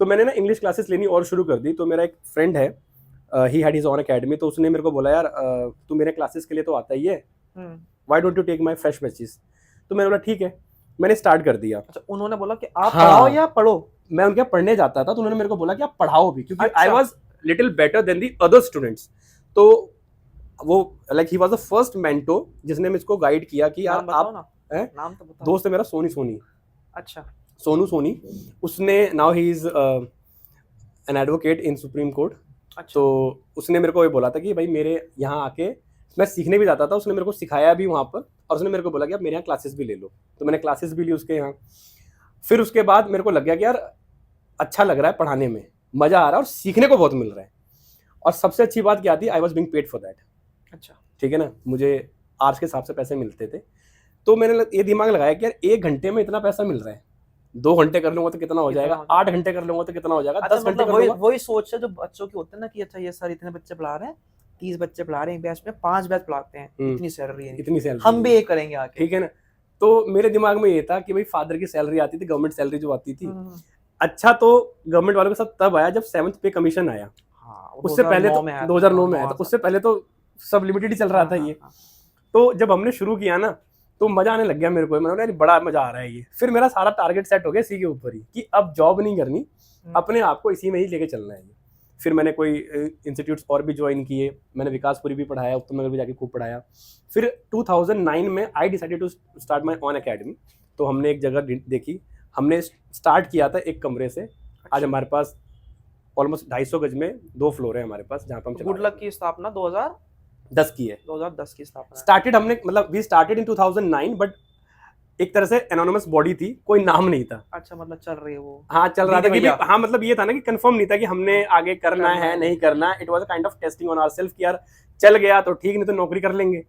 तो मैंने ना इंग्लिश क्लासेस लेनी और शुरू कर दी। तो मेरा एक फ्रेंड है, he had his own academy, तो उसने मेरे को बोला यार तू मेरे क्लासेस के लिए तो आता ही है, why don't you take my fresh batches. तो मैंने बोला ठीक है, मैंने स्टार्ट कर दिया। अच्छा, उन्होंने बोला कि आप पढ़ाओ या पढ़ो? मैं उनके यहाँ पढ़ने जाता था, तो उन्होंने मेरे को बोला कि आप पढ़ाओ भी, क्योंकि I was little better than the other students. तो वो like he was the first mentor जिसने मुझको गाइड किया कि यार आप नाम तो बताओ। दोस्त है मेरा सोनी। अच्छा, सोनू सोनी, उसने now he is an advocate in supreme court. अच्छा। तो उसने मेरे को ये बोला था कि भाई मेरे यहाँ आके, मैं सीखने भी जाता था, उसने मेरे को सिखाया भी वहाँ पर, और उसने मेरे को बोला कि आप मेरे यहाँ क्लासेस भी ले लो। तो मैंने क्लासेस भी ली उसके यहाँ। फिर उसके बाद मेरे को लग गया कि यार अच्छा लग रहा है पढ़ाने में, मजा आ रहा है और सीखने को बहुत मिल रहा है। और सबसे अच्छी बात क्या थी, I was being paid for that. अच्छा, ठीक है ना, मुझे आवर्स के हिसाब से पैसे मिलते थे। तो मैंने ये दिमाग लगाया कि यार 1 घंटे में इतना पैसा मिल रहा है, 2 घंटे कर लूंगा तो कितना हो जाएगा, 8 घंटे कर लूंगा तो कितना हो जाएगा, 10 घंटे कर लूंगा। वही सोच है जो बच्चों की होते हैं ना कि अच्छा ये सर इतने बच्चे पढ़ा रहे हैं, 30 बच्चे पढ़ा रहे हैं बैच में, 5 बैच पढ़ाते हैं, इतनी सैलरी है, हम भी ये करेंगे आके। ठीक है ना। तो मेरे दिमाग में ये था कि भाई फादर की सैलरी आती थी, गवर्नमेंट सैलरी जो आती थी। अच्छा, तो गवर्नमेंट वालों के साथ तब आया जब 7th पे कमीशन आया। उससे पहले तो 2009 में आया था, उससे पहले तो सब लिमिटेड ही चल रहा था ये। तो जब हमने शुरू किया ना, तो मजा आने लग गया मेरे को, मैंने बड़ा मजा आ रहा है ये। फिर मेरा सारा टारगेट सेट हो गया इसी के ऊपर ही कि अब जॉब नहीं करनी, अपने आप को इसी में ही लेके चलना है। फिर मैंने कोई इंस्टीट्यूट्स और भी ज्वाइन किए, मैंने विकासपुरी भी पढ़ाया, उत्तम नगर भी जाके खूब पढ़ाया। फिर 2009 में I decided to start my own academy. तो हमने एक जगह देखी, हमने स्टार्ट किया था एक कमरे से। आज हमारे पास ऑलमोस्ट 250 गज में 2 फ्लोर है हमारे पास, जहाँ पर हम गुड लक की स्थापना 2010 की है। 2010 की स्थापना स्टार्टेड हमने, मतलब वी स्टार्टेड इन 2009, बट एक तरह से एनोनिमस बॉडी थी, कोई नाम नहीं था। अच्छा, मतलब चल रही है वो? हाँ, चल रहा था कि हाँ, मतलब ये था ना कि कंफर्म नहीं था कि हमने आगे करना है नहीं करना। It was a kind of testing on ourselves कि यार चल गया तो ठीक, नहीं तो नौकरी कर लेंगे।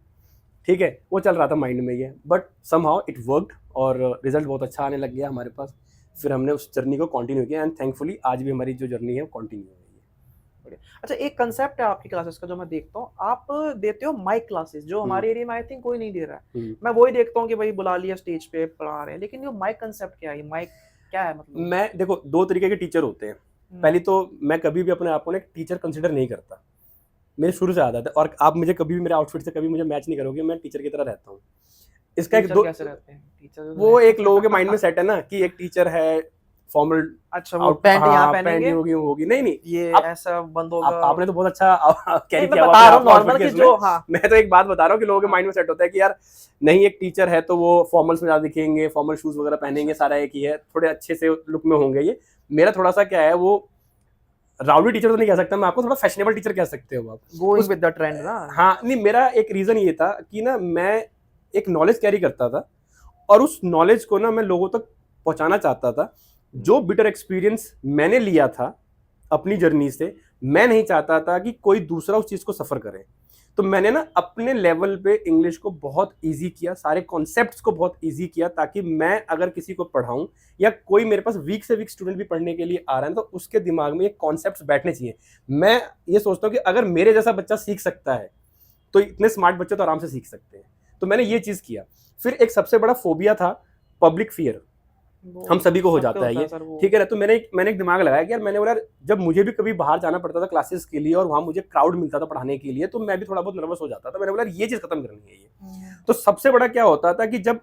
ठीक है, वो चल रहा था माइंड में ये, बट समहाउ इट वर्कड और रिजल्ट बहुत अच्छा आने लग गया हमारे पास। फिर हमने उस जर्नी को कंटिन्यू किया एंड थैंकफुली आज भी हमारी जो जर्नी है वो कंटिन्यू हो रही है। अच्छा, एक कंसेप्ट है आपकी क्लासेस का जो मैं देखता हूँ, आप देते हो माइक क्लासेस, जो हमारे एरिया में आई थिंक कोई नहीं दे रहा है। मैं वही देखता हूँ कि भाई बुला लिया स्टेज पे पढ़ा रहे हैं, लेकिन ये माइक कंसेप्ट क्या है, माइक क्या है? मतलब मैं देखो 2 तरीके के टीचर होते हैं। पहली तो मैं कभी भी अपने आप को ना एक टीचर कंसिडर नहीं करता, मेरे शुरू से आदत है, और आप मुझे कभी भी मेरे आउटफिट से कभी मुझे मैच नहीं करोगे, मैं टीचर की तरह रहता हूँ। इसका एक टीचर कैसे रहते हैं टीचर? वो एक लोगों के माइंड में सेट है ना कि एक टीचर है फॉर्मल, अच्छा, वो पैंट यहाँ पहनेंगे, होगी नहीं ये आप, ऐसा बंद होगा। आपने तो बहुत अच्छा कैरी मैं किया बता रहा हूँ हुआ नॉर्मल कि जो, हाँ मैं तो एक बात बता रहा हूँ कि लोगों के माइंड में सेट होता है कि यार नहीं, एक टीचर है तो वो फॉर्मल्स में ज्यादा दिखेंगे, फॉर्मल शूज वगैरह पहनेंगे, सारा एक ही है, थोड़े अच्छे से लुक में होंगे। ये मेरा थोड़ा सा क्या है, वो राउडी टीचर तो नहीं कह सकता मैं आपको, थोड़ा फैशनेबल टीचर कह सकते हो आप, गोइंग विद द ट्रेंड ना। हाँ नहीं, मेरा एक रीजन ये था कि ना मैं एक नॉलेज कैरी करता था और उस नॉलेज को ना मैं लोगों तक पहुंचाना चाहता था। जो बिटर एक्सपीरियंस मैंने लिया था अपनी जर्नी से, मैं नहीं चाहता था कि कोई दूसरा उस चीज को सफर करे। तो मैंने ना अपने लेवल पे इंग्लिश को बहुत इजी किया, सारे कॉन्सेप्ट्स को बहुत इजी किया, ताकि मैं अगर किसी को पढ़ाऊं या कोई मेरे पास वीक से वीक स्टूडेंट भी पढ़ने के लिए आ रहा है तो उसके दिमाग में ये कॉन्सेप्ट्स बैठने चाहिए। मैं ये सोचता हूँ कि अगर मेरे जैसा बच्चा सीख सकता है तो इतने स्मार्ट बच्चे तो आराम से सीख सकते हैं। तो मैंने ये चीज किया। फिर एक सबसे बड़ा फोबिया था पब्लिक फियर, हम सभी को हो जाता है ये, ठीक है ना। तो मैंने एक दिमाग लगाया कि यार, मैंने बोला जब मुझे भी कभी बाहर जाना पड़ता था क्लासेस के लिए और वहां मुझे क्राउड मिलता था पढ़ाने के लिए, तो मैं भी थोड़ा बहुत नर्वस हो जाता था। मैंने बोला ये चीज खत्म करनी है ये। तो सबसे बड़ा क्या होता था कि जब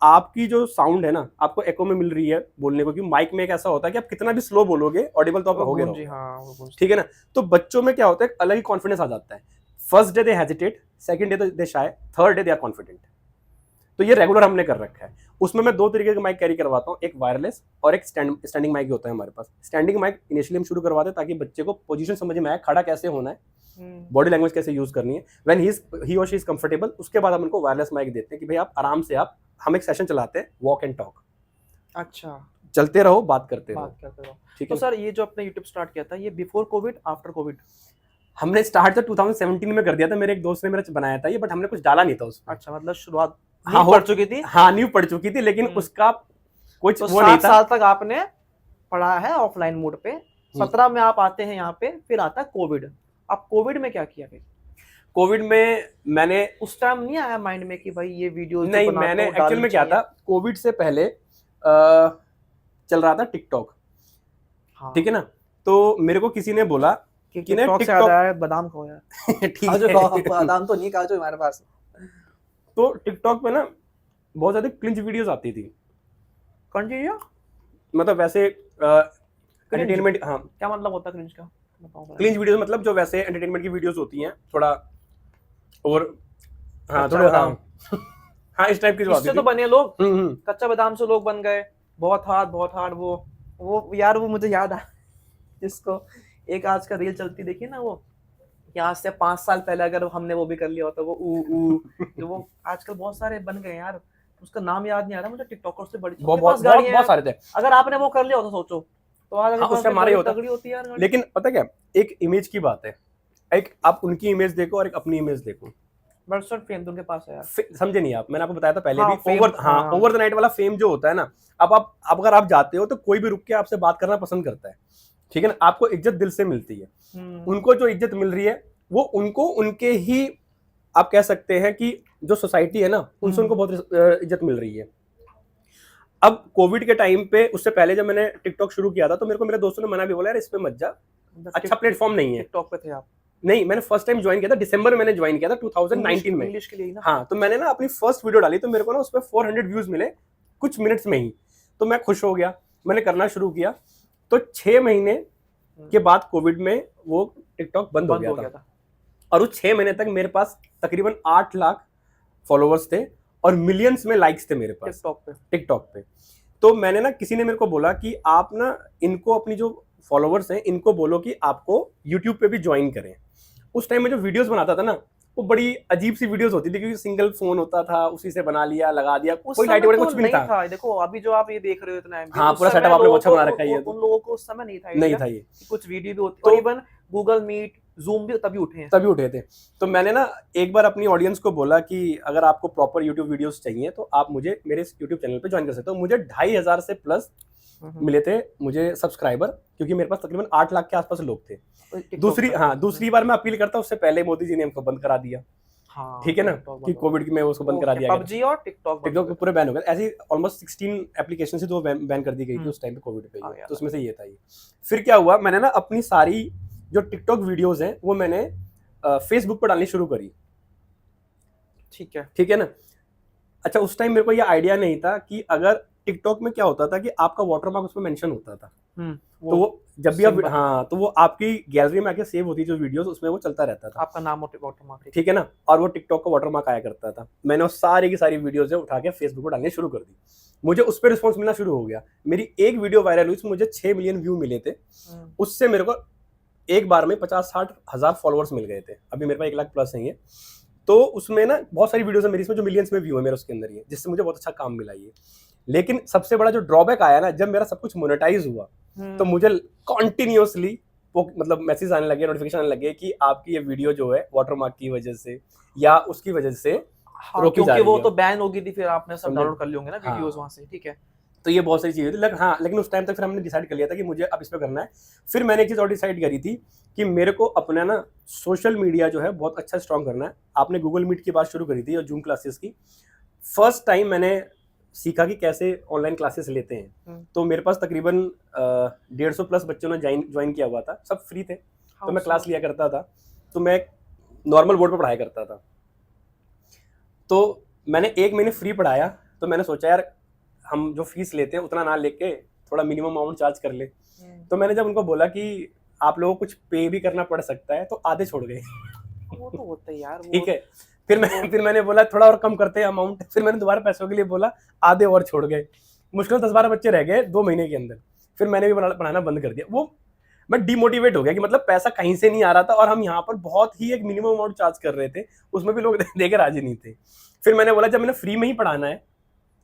आपकी जो साउंड है ना आपको एको में मिल रही है बोलने को, कि माइक में एक ऐसा होता है कि आप कितना भी स्लो बोलोगे ऑडिबल तो आप होगे, ठीक है ना। तो बच्चों में क्या होता है, अलग ही कॉन्फिडेंस आ जाता है। First day they hesitate, second day they shy, third day they are confident. तो ये रेगुलर हमने कर रखा है। उसमें मैं दो तरीके के माइक कैरी करवाता हूँ, एक वायरलेस और एक स्टैंडिंग माइक होता है हमारे पास। स्टैंडिंग माइक इनिशियली हम शुरू करवाते हैं ताकि बच्चे को पोजीशन समझ में आए, खड़ा कैसे होना है, बॉडी लैंग्वेज कैसे यूज करनी है, व्हेन ही और शी इज कंफर्टेबल। उसके बाद हम उनको वायरलेस माइक देते हैं कि भाई आप आराम से, आप हम एक सेशन चलाते हैं वॉक एंड टॉक। अच्छा, चलते रहो, बात करते रहो। ठीक है। तो सर ये जो आपने YouTube स्टार्ट किया था, ये बिफोर कोविड आफ्टर कोविड? हमने स्टार्ट तो 2017 में कर दिया था, मेरे एक दोस्त ने मेरा बनाया था ये, बट हमने कुछ डाला नहीं था उसमें। अच्छा, मतलब शुरुआत हाँ पड़ चुकी थी। हाँ, न्यू पड़ चुकी थी, लेकिन उसका कुछ तो वो नहीं था। 7 साल तक आपने पढ़ा है ऑफलाइन मोड पे। 17 में आप आते हैं यहाँ पे, फिर आता है कोविड। आप कोविड में क्या किया फिर? कोविड में मैंने उस टाइम नहीं आया माइंड में कि भाई ये वीडियो नहीं, मैंने एक्चुअल में क्या था, कोविड से पहले चल रहा था टिकटॉक, ठीक है ना। तो मेरे को किसी ने बोला कि ना टिकटॉक बादाम खाओ यार। ठीक है, बादाम तो नहीं खाओ हमारे पास। तो टिकटॉक पे ना बहुत ज्यादा क्रिंज वीडियोस आती थी। कौन सी वीडियो? मतलब वैसे एंटरटेनमेंट। हाँ, क्या मतलब होता है क्रिंज का? क्रिंज वीडियोस मतलब जो वैसे एंटरटेनमेंट की वीडियोस होती हैं थोड़ा, और हाँ कच्चा थोड़ा, बादाम। हाँ इस टाइप की जो आती इससे थी। तो बने लोग, कच्चा बादाम से लोग बन गए, बहुत हार्ड। वो यार, वो मुझे याद आ, जिसको एक आज का रील चलती देखी ना, वो यहाँ से 5 साल पहले अगर हमने वो भी कर लिया होता, वो जो वो आजकल बहुत सारे बन गए यार, उसका नाम याद नहीं आ रहा मुझे। टिकटॉकर से बड़ी बहुत सारे थे। अगर आपने वो कर लिया होता, सोचो तो आज उससे हमारे होता तगड़ी होती यार। लेकिन पता क्या, एक इमेज की बात है, एक आप उनकी इमेज देखो और एक अपनी इमेज देखो। बर्सट फेम तो उनके पास है यार, समझे नहीं आप, मैंने आपको बताया था पहले हाँ, भी, ओवर द नाइट वाला फेम जो होता है ना, अब आप अगर आप जाते हो तो कोई भी रुक के आपसे बात करना पसंद करता है, ठीक है ना। आपको इज्जत दिल से मिलती है। उनको जो इज्जत मिल रही है वो उनको उनके ही, आप कह सकते हैं कि जो सोसाइटी है ना उनसे उनको बहुत इज्जत मिल रही है। अब कोविड के टाइम पे, उससे पहले जब मैंने टिकटॉक शुरू किया था तो मेरे को मेरे दोस्तों ने मना भी बोला यार इस पे मत जा, अच्छा प्लेटफॉर्म नहीं है। टिकटॉक पे थे आप? नहीं, मैंने फर्स्ट टाइम ज्वाइन किया था दिसंबर में, मैंने ज्वाइन किया था 2019 में, इंग्लिश के लिए ना। हाँ, तो मैंने ना अपनी फर्स्ट वीडियो डाली तो मेरे को ना उस पर 400 व्यूज मिले कुछ मिनट्स में ही। तो मैं खुश हो गया, मैंने करना शुरू किया। तो 6 महीने के बाद कोविड में वो टिकटॉक बंद हो गया था। और उस 6 महीने तक मेरे पास तकरीबन 8 लाख फॉलोअर्स थे और मिलियंस में लाइक्स थे मेरे पास टिकटॉक पे। तो मैंने ना, किसी ने मेरे को बोला कि आप ना इनको, अपनी जो फॉलोअर्स हैं इनको बोलो कि आपको यूट्यूब पे भी ज्वाइन करें। उस टाइम में जो वीडियोस बनाता था ना वो बड़ी अजीब सी वीडियोस होती थी, क्योंकि सिंगल फोन होता था, उसी से बना लिया, लगा दिया, कोई लाइट वगैरह कुछ भी नहीं था। देखो अभी जो आप ये देख रहे हो इतना, हाँ, पूरा सेटअप आपने अच्छा बना रखा है। उन लोगों को उस समय नहीं था ये, कुछ वीडियो भी होती, तो और इवन गूगल मीट, जूम भी तभी उठे थे। तो मैंने ना एक बार अपनी ऑडियंस को बोला कि अगर आपको प्रॉपर यूट्यूब वीडियोस चाहिए तो आप मुझे मेरे यूट्यूब चैनल पे ज्वाइन कर सकते हो। मुझे 2500 से प्लस मिले थे मुझे सब्सक्राइबर, क्योंकि मेरे पास तकरीबन 8 लाख के आसपास लोग थे। दूसरी बार मैं अपील करता हूँ, उससे पहले मोदी जी ने हमको बंद करा दिया। हाँ ठीक है ना, टिकटॉक कि बंद हो कोविड में उसको बंद करा गया, दिया गया। पबजी और टिकटॉक बंद हो टिकटॉक गया। पूरे बैन हो गए, ऐसी ऑलमोस्ट 16 एप्लीकेशन से तो बैन कर दी गई थी हम्म। उस टाइम पे कोविड पे आ ही, गया तो था। उसमें से ये था ये। फिर क्या हुआ, मैंने ना अपनी सारी जो टिकटॉक वीडियोस हैं वो मैंने फेसबुक पर डालनी शुरू करी, ठीक है। ठीक है ना। अच्छा, उस टाइम मेरे को ये आइडिया नहीं था कि अगर टिकटॉक में क्या होता था कि आपका वाटरमार्क उसमें मेंशन होता था, तो वो जब भी आप, symbol, हाँ, तो वो आपकी गैलरी में आके सेव होती जो वीडियोस, उसमें वो चलता रहता था, आपका नाम और वाटरमार्क। ठीक है ना। और वो टिकटॉक का वाटरमार्क आया करता था। मैंने वो सारी की सारी वीडियोस उठा के फेसबुक पर डालनी शुरू कर दी। मुझे उस पर रिस्पॉन्स मिलना शुरू हो गया। मेरी एक वीडियो वायरल हुई, उसमें मुझे 6 मिलियन व्यू मिले थे। उससे मेरे को एक बार में 50-60 हजार फॉलोअर्स मिल गए थे। अभी मेरे पास 1 लाख प्लस है ये। तो उसमें ना बहुत सारी वीडियोस है मेरी इसमें जो मिलियंस में व्यू है मेरे उसके अंदर ये, जिससे मुझे बहुत अच्छा काम मिला ये। लेकिन सबसे बड़ा जो ड्रॉबैक आया ना, जब मेरा सब कुछ मोनेटाइज हुआ, तो मुझे कॉन्टिन्यूसली मतलब मैसेज आने लगे, नोटिफिकेशन आने लगे कि आपकी ये वीडियो जो है वाटरमार्क की वजह से या उसकी वजह से हाँ, रोकी जा क्योंकि रही वो है। तो बैन हो गई थी, फिर आपने सब समझे? डाउनलोड कर लिए होंगे ना वीडियोस हाँ। वहां से, ठीक है। तो ये बहुत सारी चीजें थी, हाँ, लेकिन उस टाइम तक फिर हमने डिसाइड कर लिया था कि मुझे अब इस पे करना है। फिर मैंने एक चीज और डिसाइड करी थी कि मेरे को अपना ना सोशल मीडिया जो है बहुत अच्छा स्ट्रॉन्ग करना है। आपने गूगल मीट की बात शुरू करी थी और जूम क्लासेस की। फर्स्ट टाइम मैंने सीखा कि कैसे ऑनलाइन क्लासेस लेते हैं। तो मेरे पास तकरीबन 150 प्लस बच्चों ने ज्वाइन किया हुआ था, सब फ्री थे। तो मैं क्लास लिया करता था, तो मैं नॉर्मल बोर्ड पर पढ़ाया करता था। तो मैंने 1 महीने फ्री पढ़ाया, तो मैंने सोचा यार हम जो फीस लेते हैं उतना ना लेके थोड़ा मिनिमम अमाउंट चार्ज कर ले। तो मैंने जब उनको बोला कि आप लोगों को कुछ पे भी करना पड़ सकता है, तो आधे छोड़ गए। वो तो होता है यार, ठीक है। फिर मैंने बोला थोड़ा और कम करते हैं अमाउंट। फिर मैंने दोबारा पैसों के लिए बोला, आधे और छोड़ गए। मुश्किल 10-12 बच्चे रह गए 2 महीने के अंदर। फिर मैंने भी पढ़ाना बंद कर दिया। वो मैं डिमोटिवेट हो गया कि मतलब पैसा कहीं से नहीं आ रहा था और हम यहाँ पर बहुत ही एक मिनिमम अमाउंट चार्ज कर रहे थे, उसमें भी लोग देके राजी नहीं थे। फिर मैंने बोला जब मैंने फ्री में ही पढ़ाना है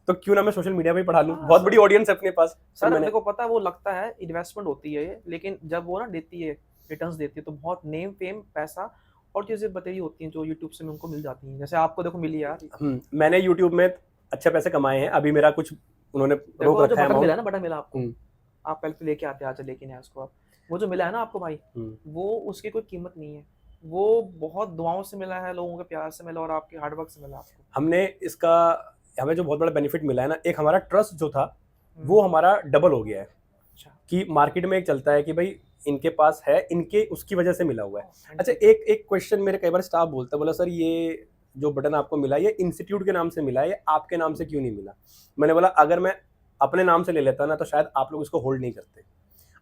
तो क्यों ना मैं सोशल मीडिया पे ही पढ़ा लूं, बहुत बड़ी ऑडियंस है अपने पास। सर मेरे को पता है, वो लगता है इन्वेस्टमेंट होती है ये, लेकिन जब वो ना देती है, रिटर्न्स देती है, तो बहुत नेम फेम पैसा और चीजें बतेरी होती हैं जो यूट्यूब से उनको मिल जाती हैं, जैसे आपको देखो मिली यार। मैंने यूट्यूब में अच्छे पैसे कमाए हैं। अभी मेरा कुछ उन्होंने रोक रखा है, बटन मिला ना, बटन मिला आपको, आप पहले तो लेके आते, आज लेके नहीं आए उसको। आप वो जो मिला है ना आपको भाई, वो उसकी कोई कीमत नहीं है। वो बहुत दुआओं से मिला है, लोगों के प्यार से मिला और आपके हार्डवर्क से मिला आपको। हमें जो बहुत बड़ा बेनिफिट मिला है ना, एक हमारा ट्रस्ट जो था वो हमारा डबल हो गया है। कि मार्केट में एक चलता है कि भाई इनके पास है, इनके उसकी वजह से मिला हुआ है। अच्छा, एक क्वेश्चन मेरे कई बार स्टाफ बोलता है, बोला सर ये जो बटन आपको मिला ये इंस्टीट्यूट के नाम से मिला है, ये आपके नाम से क्यों नहीं मिला? मैंने बोला अगर मैं अपने नाम से ले लेता ना तो शायद आप लोग इसको होल्ड नहीं करते।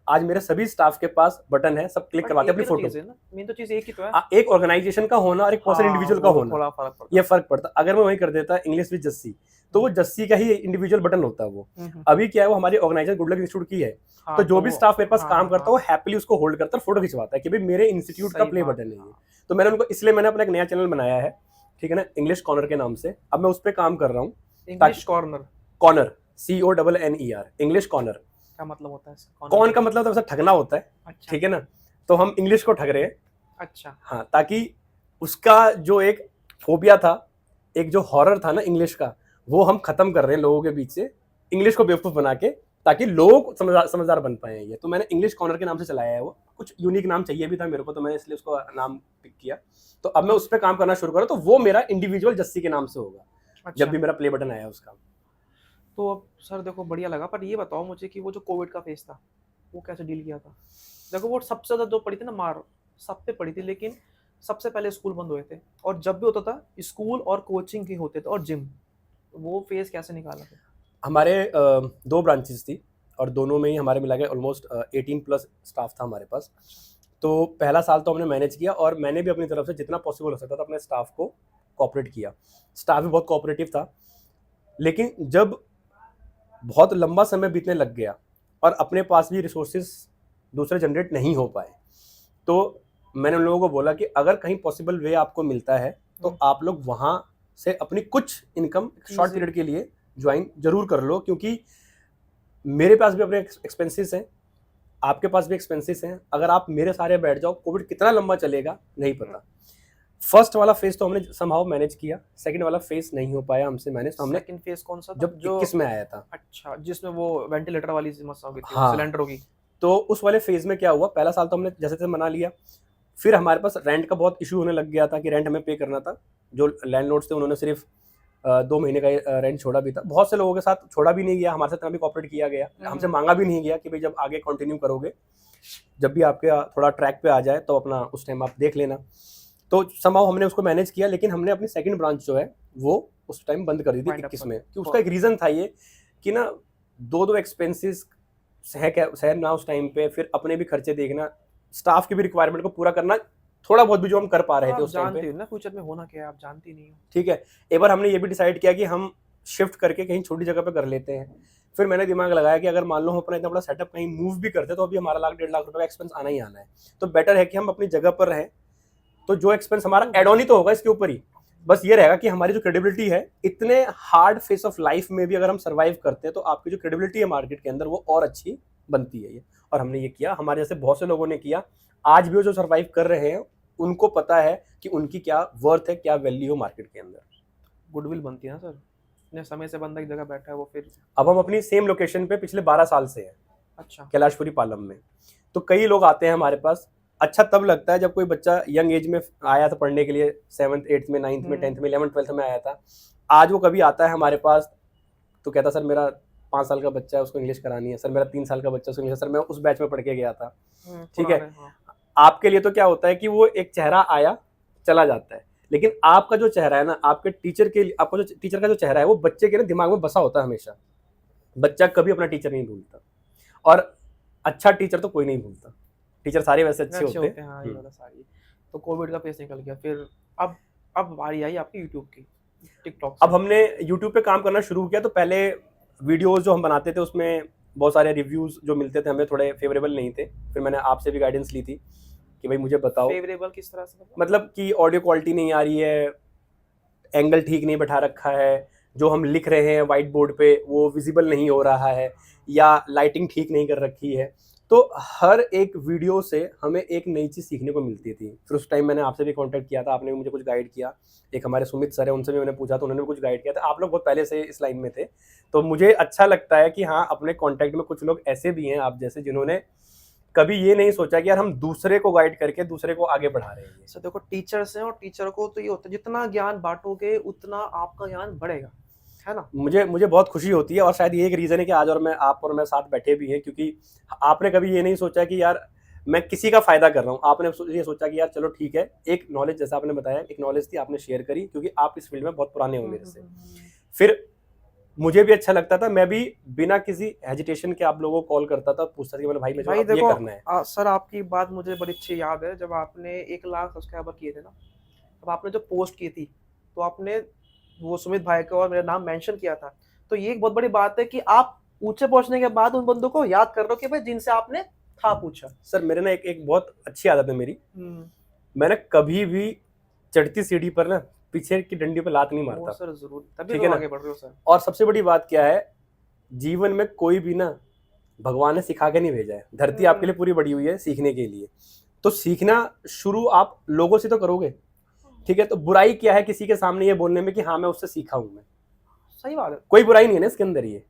आज मेरे सभी स्टाफ के पास बटन है, सब क्लिक करवाते हैं अपनी फोटो। मेन तो चीज एक ही तो है, एक ऑर्गेनाइजेशन का होना और एक पर्सन इंडिविजुअल का होना, थोड़ा फर्क पड़ता ये फर्क पड़ता। अगर मैं वही कर देता इंग्लिश विद जस्सी, तो वो जस्सी का ही इंडिविजुअल बटन होता है वो। अभी क्या है, वो हमारी ऑर्गेनाइजेशन गुड लक इंस्टीट्यूट की है। तो जो भी स्टाफ मेरे पास काम करता है वो हैप्पीली उसको होल्ड करता है, फोटो खिंचवाता है कि भाई मेरे इंस्टीट्यूट का प्ले बटन है ये। तो मैंने उनको इसलिए मैंने अपना एक नया चैनल बनाया है, ठीक है ना, इंग्लिश कॉर्नर के नाम से। अब मैं उस पर काम कर रहा हूँ। English corner, corner CONNER, English corner. क्या मतलब होता है? कौन का मतलब तो ठगना होता है, अच्छा। ठीक है ना। तो हम इंग्लिश को ठग रहे हैं। अच्छा। हाँ, ताकि उसका जो एक फोबिया था, एक जो हॉरर था ना इंग्लिश का, वो हम खत्म कर रहे हैं लोगों के बीच से, इंग्लिश को बेवकूफ बना के, ताकि लोग समझदार बन पाए ये। तो मैंने इंग्लिश कॉर्नर के नाम से चलाया है। वो कुछ यूनिक नाम चाहिए भी था मेरे को, तो मैंने इसलिए उसको नाम पिक किया। तो अब मैं उस पर काम करना शुरू करूँ तो वो मेरा इंडिविजुअल जस्सी के नाम से होगा। अच्छा। जब भी मेरा प्ले बटन आया उसका। तो अब सर देखो बढ़िया लगा, पर ये बताओ मुझे कि वो जो कोविड का फेज था वो कैसे डील किया था? देखो वो सबसे ज्यादा जो पड़ी थी ना मार, सब पे पड़ी थी, लेकिन सबसे पहले स्कूल बंद हुए थे, और जब भी होता था स्कूल और कोचिंग ही होते थे और जिम, वो फेज कैसे निकाला था? हमारे 2 ब्रांचेस थी और दोनों में ही हमारे मिला के ऑलमोस्ट 18 प्लस स्टाफ था हमारे पास। तो पहला साल तो हमने मैनेज किया और मैंने भी अपनी तरफ से जितना पॉसिबल हो सकता था अपने स्टाफ को कोऑपरेट किया। स्टाफ भी बहुत कोऑपरेटिव था। लेकिन जब बहुत लंबा समय बीतने लग गया और अपने पास भी रिसोर्सेज दूसरे जनरेट नहीं हो पाए, तो मैंने उन लोगों को बोला कि अगर कहीं पॉसिबल वे आपको मिलता है तो आप लोग वहाँ से अपनी कुछ इनकम शॉर्ट पीरियड के लिए ज्वाइन जरूर कर लो, क्योंकि मेरे पास भी अपने एक्सपेंसेस हैं, आपके पास भी एक्सपेंसेस हैं। अगर आप मेरे सारे बैठ जाओ, कोविड कितना लंबा चलेगा नहीं पता। फर्स्ट वाला फेज तो हमने समहाउ मैनेज किया, सेकंड वाला फेज नहीं हो पाया हमसे मैनेज। हमने सेकंड फेज कौन सा था? जब 21 में आया था। अच्छा, जिसमें वो वेंटिलेटर वाली समस्या हो गई थी, हाँ। सिलेंडर होगी। तो उस वाले फेज में क्या हुआ, पहला साल तो हमने जैसे तैसे मना लिया। फिर हमारे पास रेंट का बहुत इशू होने लग गया था कि रेंट हमें पे करना था। जो लैंडलॉर्ड्स थे उन्होंने सिर्फ 2 महीने का रेंट छोड़ा भी था। बहुत से लोगों के साथ छोड़ा भी नहीं गया, हमारे साथ इतना भी कॉपरेट किया गया, हमसे मांगा भी नहीं गया कि भाई जब आगे कंटिन्यू करोगे, जब भी आपके थोड़ा ट्रैक पे आ जाए तो अपना उस टाइम आप देख लेना। तो समहाउ हमने उसको मैनेज किया, लेकिन हमने अपनी सेकंड ब्रांच जो है वो उस टाइम बंद कर दी थी 21 में, कि उसका एक रीज़न था ये कि ना 2 एक्सपेंसेस सह ना उस टाइम पे, फिर अपने भी खर्चे देखना, स्टाफ की भी रिक्वायरमेंट को पूरा करना, थोड़ा बहुत भी जो हम कर पा रहे थे उस टाइम पे। जानते हो ना फ्यूचर में होना क्या है, आप जानती नहीं हो। ठीक है, एक बार हमने ये भी डिसाइड किया कि हम शिफ्ट करके कहीं छोटी जगह पे कर लेते हैं। फिर मैंने दिमाग लगाया कि अगर मान लो हम अपना इतना बड़ा सेटअप कहीं मूव भी करते तो अभी हमारा 1 लाख 1.5 लाख रुपए का एक्सपेंस आना ही आना है, तो बेटर है कि हम अपनी जगह पर रहें। तो जो एक्सपेंस हमारा एड ऑन ही तो होगा इसके ऊपर ही, बस ये रहेगा कि हमारी जो क्रेडिबिलिटी है, इतने हार्ड फेस ऑफ लाइफ में भी अगर हम सर्वाइव करते हैं तो आपकी जो क्रेडिबिलिटी है मार्केट के अंदर वो और अच्छी बनती है ये। और हमने ये किया, हमारे जैसे बहुत से लोगों ने किया। आज भी वो जो सर्वाइव कर रहे हैं उनको पता है कि उनकी क्या वर्थ है, क्या वैल्यू है मार्केट के अंदर। गुडविल बनती है ना सर, इतने समय से बंदा एक जगह बैठा है वो फिर। अब हम अपनी सेम लोकेशन पे पिछले 12 साल से हैं। अच्छा। कैलाशपुरी पालम में। तो कई लोग आते हैं हमारे पास। अच्छा तब लगता है जब कोई बच्चा यंग एज में आया था पढ़ने के लिए, 7th 8th में 9th में 10th में 11th 12th में आया था। आज वो कभी आता है हमारे पास तो कहता सर मेरा 5 साल का बच्चा है उसको इंग्लिश करानी है, सर मेरा 3 साल का बच्चा उसको इंग्लिश, सर मैं उस बैच में पढ़ के गया था। ठीक है, आपके लिए तो क्या होता है कि वो एक चेहरा आया चला जाता है, लेकिन आपका जो चेहरा है ना, आपके टीचर के लिए, आपका जो टीचर का जो चेहरा है वो बच्चे के ना दिमाग में बसा होता है हमेशा। बच्चा कभी अपना टीचर नहीं भूलता, और अच्छा टीचर तो कोई नहीं भूलता। टीचर सारे वैसे अच्छे होते हैं। हाँ, ये वाला सारी। तो कोविड का फेस निकल गया, फिर अब बारी आई आपकी यूट्यूब की, टिकटॉक। अब हमने यूट्यूब पे काम करना शुरू किया तो पहले वीडियोस जो हम बनाते थे उसमें बहुत सारे रिव्यूज जो मिलते थे हमें थोड़े फेवरेबल नहीं थे। फिर मैंने आपसे भी गाइडेंस ली थी कि भाई मुझे बताओ फेवरेबल किस तरह से, मतलब कि ऑडियो क्वालिटी नहीं आ रही है, एंगल ठीक नहीं बैठा रखा है, जो हम लिख रहे हैं व्हाइट बोर्ड पे वो विजिबल नहीं हो रहा है, या लाइटिंग ठीक नहीं कर रखी है। तो हर एक वीडियो से हमें एक नई चीज़ सीखने को मिलती थी। फिर उस टाइम मैंने आपसे भी कांटेक्ट किया था, आपने भी मुझे कुछ गाइड किया। एक हमारे सुमित सर है, उनसे भी मैंने पूछा तो उन्होंने भी कुछ गाइड किया था। आप लोग बहुत पहले से इस लाइन में थे, तो मुझे अच्छा लगता है कि हाँ अपने कॉन्टैक्ट में कुछ लोग ऐसे भी हैं आप जैसे, जिन्होंने कभी ये नहीं सोचा कि यार हम दूसरे को गाइड करके दूसरे को आगे बढ़ा रहे हैं। सर देखो टीचर्स हैं, और टीचर को तो ये होता है जितना ज्ञान बांटोगे उतना आपका ज्ञान बढ़ेगा, है ना। मुझे बहुत खुशी होती है, और शायद ये एक रीज़न है कि आज आप और मैं साथ बैठे भी हैं, क्योंकि आपने कभी ये नहीं सोचा कि यार मैं किसी का फ़ायदा कर रहा हूँ। आपने ये सोचा कि यार चलो ठीक है, एक नॉलेज जैसा आपने बताया, एक नॉलेज थी आपने शेयर करी, क्योंकि आप इस फील्ड में बहुत पुराने हो मेरे से। फिर मुझे भी अच्छा लगता था, मैं भी बिना किसी हेजिटेशन के आप लोगों को कॉल करता था, पूछता था कि भाई मुझे ये करना है। सर आपकी बात मुझे बड़ी अच्छी याद है, जब आपने 1 लाख सब्सक्राइबर किए थे ना, तब आपने जो पोस्ट की थी तो आपने वो सुमित भाई का और मेरा नाम मेंशन किया था। तो ये एक बहुत बड़ी बात है कि आप ऊंचे पहुंचने के बाद उन बंदों को याद कर रहे हो कि भाई जिनसे आपने था पूछा। सर मेरे ना एक बहुत अच्छी आदत है मेरी, मैंने कभी भी चढ़ती सीढ़ी पर ना पीछे की डंडी पे लात नहीं मारता। सर जरूर, तभी तो आगे बढ़ रहे हो सर। और सबसे बड़ी बात क्या है, जीवन में कोई भी ना भगवान ने सिखा के नहीं भेजा है, धरती आपके लिए पूरी बड़ी हुई है सीखने के लिए। तो सीखना शुरू आप लोगों से तो करोगे, ठीक है। तो बुराई क्या है किसी के सामने ये बोलने में कि हाँ मैं उससे सीखा हूं। मैं सही बात है, कोई कोई बुराई नहीं है ना इसके अंदर। ये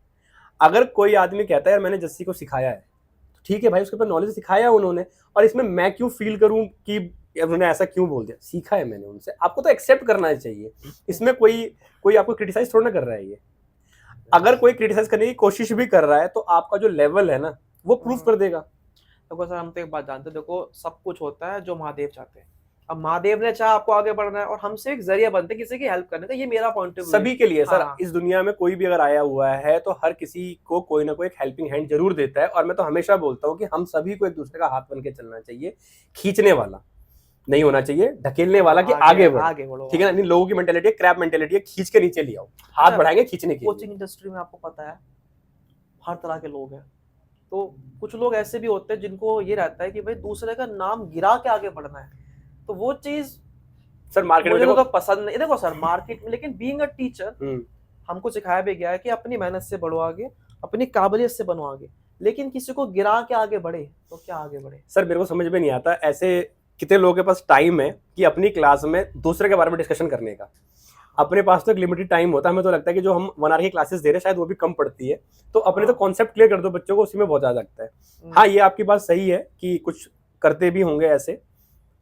अगर कोई आदमी कहता है यार मैंने जस्सी को सिखाया है, तो ठीक है भाई, उसके ऊपर नॉलेज सिखाया उन्होंने, और इसमें मैं क्यों फील करूं कि उन्होंने ऐसा क्यों बोल दिया। सीखा है मैंने उनसे, आपको तो एक्सेप्ट करना चाहिए। इसमें कोई आपको क्रिटिसाइज थोड़ा ना कर रहा है। ये अगर कोई क्रिटिसाइज करने की कोशिश भी कर रहा है तो आपका जो लेवल है ना वो प्रूफ कर देगा। देखो सर हम तो एक बात जानते हैं, देखो सब कुछ होता है जो महादेव चाहते हैं। अब महादेव ने चाहा आपको आगे बढ़ना है, और हमसे एक जरिया बनते हैं किसी की हेल्प करने का, ये मेरा पॉइंट ऑफ व्यू सभी के लिए। सर इस दुनिया में कोई भी अगर आया हुआ है तो हर किसी को कोई ना कोई एक हेल्पिंग हैंड जरूर देता है। और मैं तो हमेशा बोलता हूँ कि हम सभी को एक दूसरे का हाथ बन के चलना चाहिए, खींचने वाला नहीं होना चाहिए, ढकेलने वाला कि आगे बढ़ो, ठीक है ना। इन लोगों की मेंटेलिटी है क्रैप मेंटेलिटी है, खींच के नीचे ले आओ, हाथ बढ़ाएंगे खींचने के। कोचिंग इंडस्ट्री में आपको पता है हर तरह के लोग हैं, तो कुछ लोग ऐसे भी होते हैं जिनको ये रहता है कि भाई दूसरे का नाम गिरा के आगे बढ़ना है, तो वो चीज सर मार्केट में मुझे तो पसंद नहीं। देखो सर मार्केट में, लेकिन बीइंग अ टीचर हमको सिखाया भी गया है कि अपनी मेहनत से बढ़ो आगे, अपनी काबिलियत से बनो आगे, लेकिन किसी को गिरा के आगे बढ़े तो क्या आगे बढ़े। सर मेरे को समझ में नहीं आता ऐसे कितने लोगों के पास टाइम है कि अपनी क्लास में दूसरे के बारे में डिस्कशन करने का। अपने पास तो एक लिमिटेड टाइम होता है। हमें तो लगता है कि जो हम 1 आवर की क्लासेस दे रहे हैं शायद वो भी कम पड़ती है, तो अपने तो कॉन्सेप्ट क्लियर कर दो बच्चों को, उसी में बहुत ज्यादा लगता है। हाँ ये आपकी बात सही है कि कुछ करते भी होंगे ऐसे,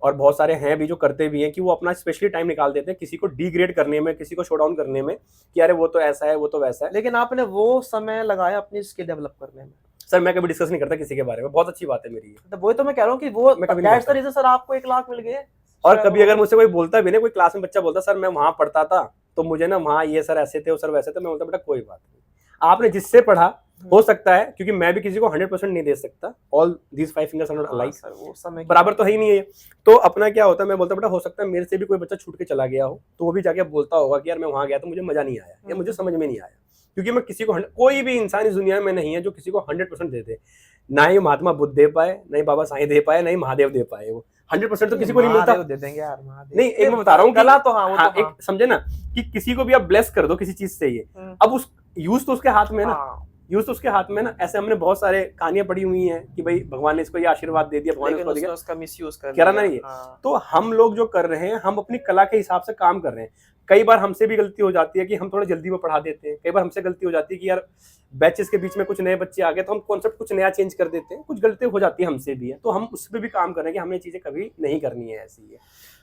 और बहुत सारे हैं भी जो करते भी हैं कि वो अपना स्पेशली टाइम निकाल देते हैं किसी को डिग्रेड करने में, किसी को शो डाउन करने में कि अरे वो तो ऐसा है, वो तो वैसा है। लेकिन आपने वो समय लगाया अपनी स्किल डेवलप करने में। सर मैं कभी डिस्कस नहीं करता किसी के बारे में, बहुत अच्छी बात है मेरी ये। तो वही तो मैं कह रहा हूँ कि वो मैं कभी नहीं दैट्स द करता। रीजन सर आपको 1 लाख मिल गए। और कभी अगर मुझसे कोई बोलता भी नहीं, कोई क्लास में बच्चा बोलता सर मैं वहां पढ़ता था तो मुझे ना वहां ये सर ऐसे थे, वो सर वैसे थे, मैं बोलता बेटा कोई बात नहीं, आपने जिससे पढ़ा हो सकता है, क्योंकि मैं भी किसी को 100% नहीं दे सकता, all these 5 fingers are not alike, sir वो समय बराबर तो है ही नहीं है। तो अपना क्या होता है, मैं बोलता बेटा हो सकता है मेरे से भी कोई बच्चा छूट के चला गया हो तो वो भी जाके बोलता होगा कि यार मैं वहां गया तो मुझे मजा नहीं आया या मुझे समझ में नहीं आया, क्योंकि मैं किसी को कोई भी इंसान इस दुनिया में नहीं है जो किसी को 100% दे दे। ना ही महात्मा बुद्ध दे पाए, ना ही बाबा साईं दे पाए, ना ही महादेव दे पाए। वो 100% तो किसी को नहीं मिलता। दे देंगे यार महादेव। नहीं, एक मैं बता रहा हूँ कला तो हाँ, वो हाँ, तो हाँ। एक समझे ना कि किसी को भी आप ब्लेस कर दो किसी चीज से, ये अब उस यूज तो उसके हाथ में है ना, यूज तो उसके हाथ में ना। ऐसे हमने बहुत सारे कहानियां पढ़ी हुई हैं कि भाई भगवान ने इसको ये आशीर्वाद दे दिया, भगवान ने उसको दिया, उसका मिसयूज कर कह रहा ना ये। तो हम लोग जो कर रहे हैं, हम अपनी कला के हिसाब से काम कर रहे हैं। कई बार हमसे भी गलती हो जाती है कि हम थोड़ा जल्दी में पढ़ा देते हैं, कई बार हमसे गलती हो जाती है कि यार बैचेस के बीच में कुछ नए बच्चे आ गए तो हम कॉन्सेप्ट कुछ नया चेंज कर देते हैं, कुछ गलती हो जाती है हमसे भी है, तो हम उस पर भी काम कर रहे हैं कि हमें चीजें कभी नहीं करनी है ऐसी है।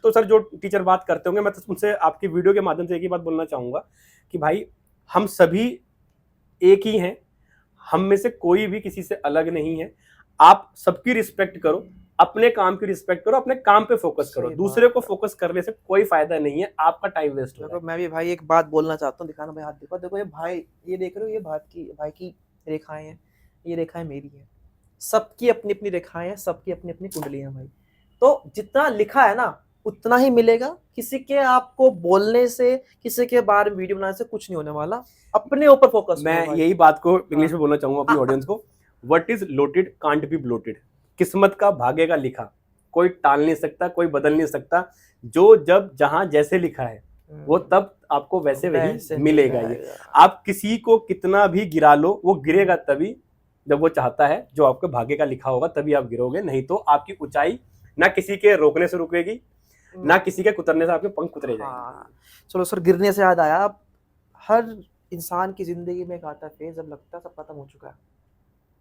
तो सर जो टीचर बात करते होंगे, मैं तो उनसे आपकी वीडियो के माध्यम से एक ही बात बोलना चाहूंगा कि भाई हम सभी एक ही हैं, हम में से कोई भी किसी से अलग नहीं है। आप सबकी रिस्पेक्ट करो, अपने काम की रिस्पेक्ट करो, अपने काम पे फोकस करो, दूसरे को फोकस करने से कोई फायदा नहीं है, आपका टाइम वेस्ट हो रहा है। मैं भी भाई एक बात बोलना चाहता हूँ, दिखाना भाई हाथ देखो, देखो ये भाई, ये देख रहे हो, ये भाई की रेखाएं हैं, ये रेखाएं मेरी हैं, सबकी अपनी अपनी रेखाएं हैं, सबकी अपनी अपनी कुंडली है भाई। तो जितना लिखा है ना उतना ही मिलेगा, किसी के आपको बोलने से, किसी के बारे में वीडियो बनाने से कुछ नहीं होने वाला, अपने ऊपर फोकस। मैं यही बात को इंग्लिश में बोलना चाहूंगा अपनी ऑडियंस को, what is allotted can't be blotted. किस्मत का भाग्य का लिखा कोई टाल नहीं सकता, कोई बदल नहीं सकता। जो जब जहां जैसे लिखा है वो तब आपको वैसे वही मिलेगा। ये आप किसी को कितना भी गिरा लो, वो गिरेगा तभी जब वो चाहता है, जो आपके भाग्य का लिखा होगा तभी आप गिरोगे, नहीं तो आपकी ऊंचाई ना किसी के रोकने से रुकेगी, ना किसी के कुतरने से आपके पंख कुतरे जाएंगे। चलो सर, गिरने से याद आया, हर इंसान की जिंदगी में एक आता है फेज जब लगता है सब खत्म हो चुका है,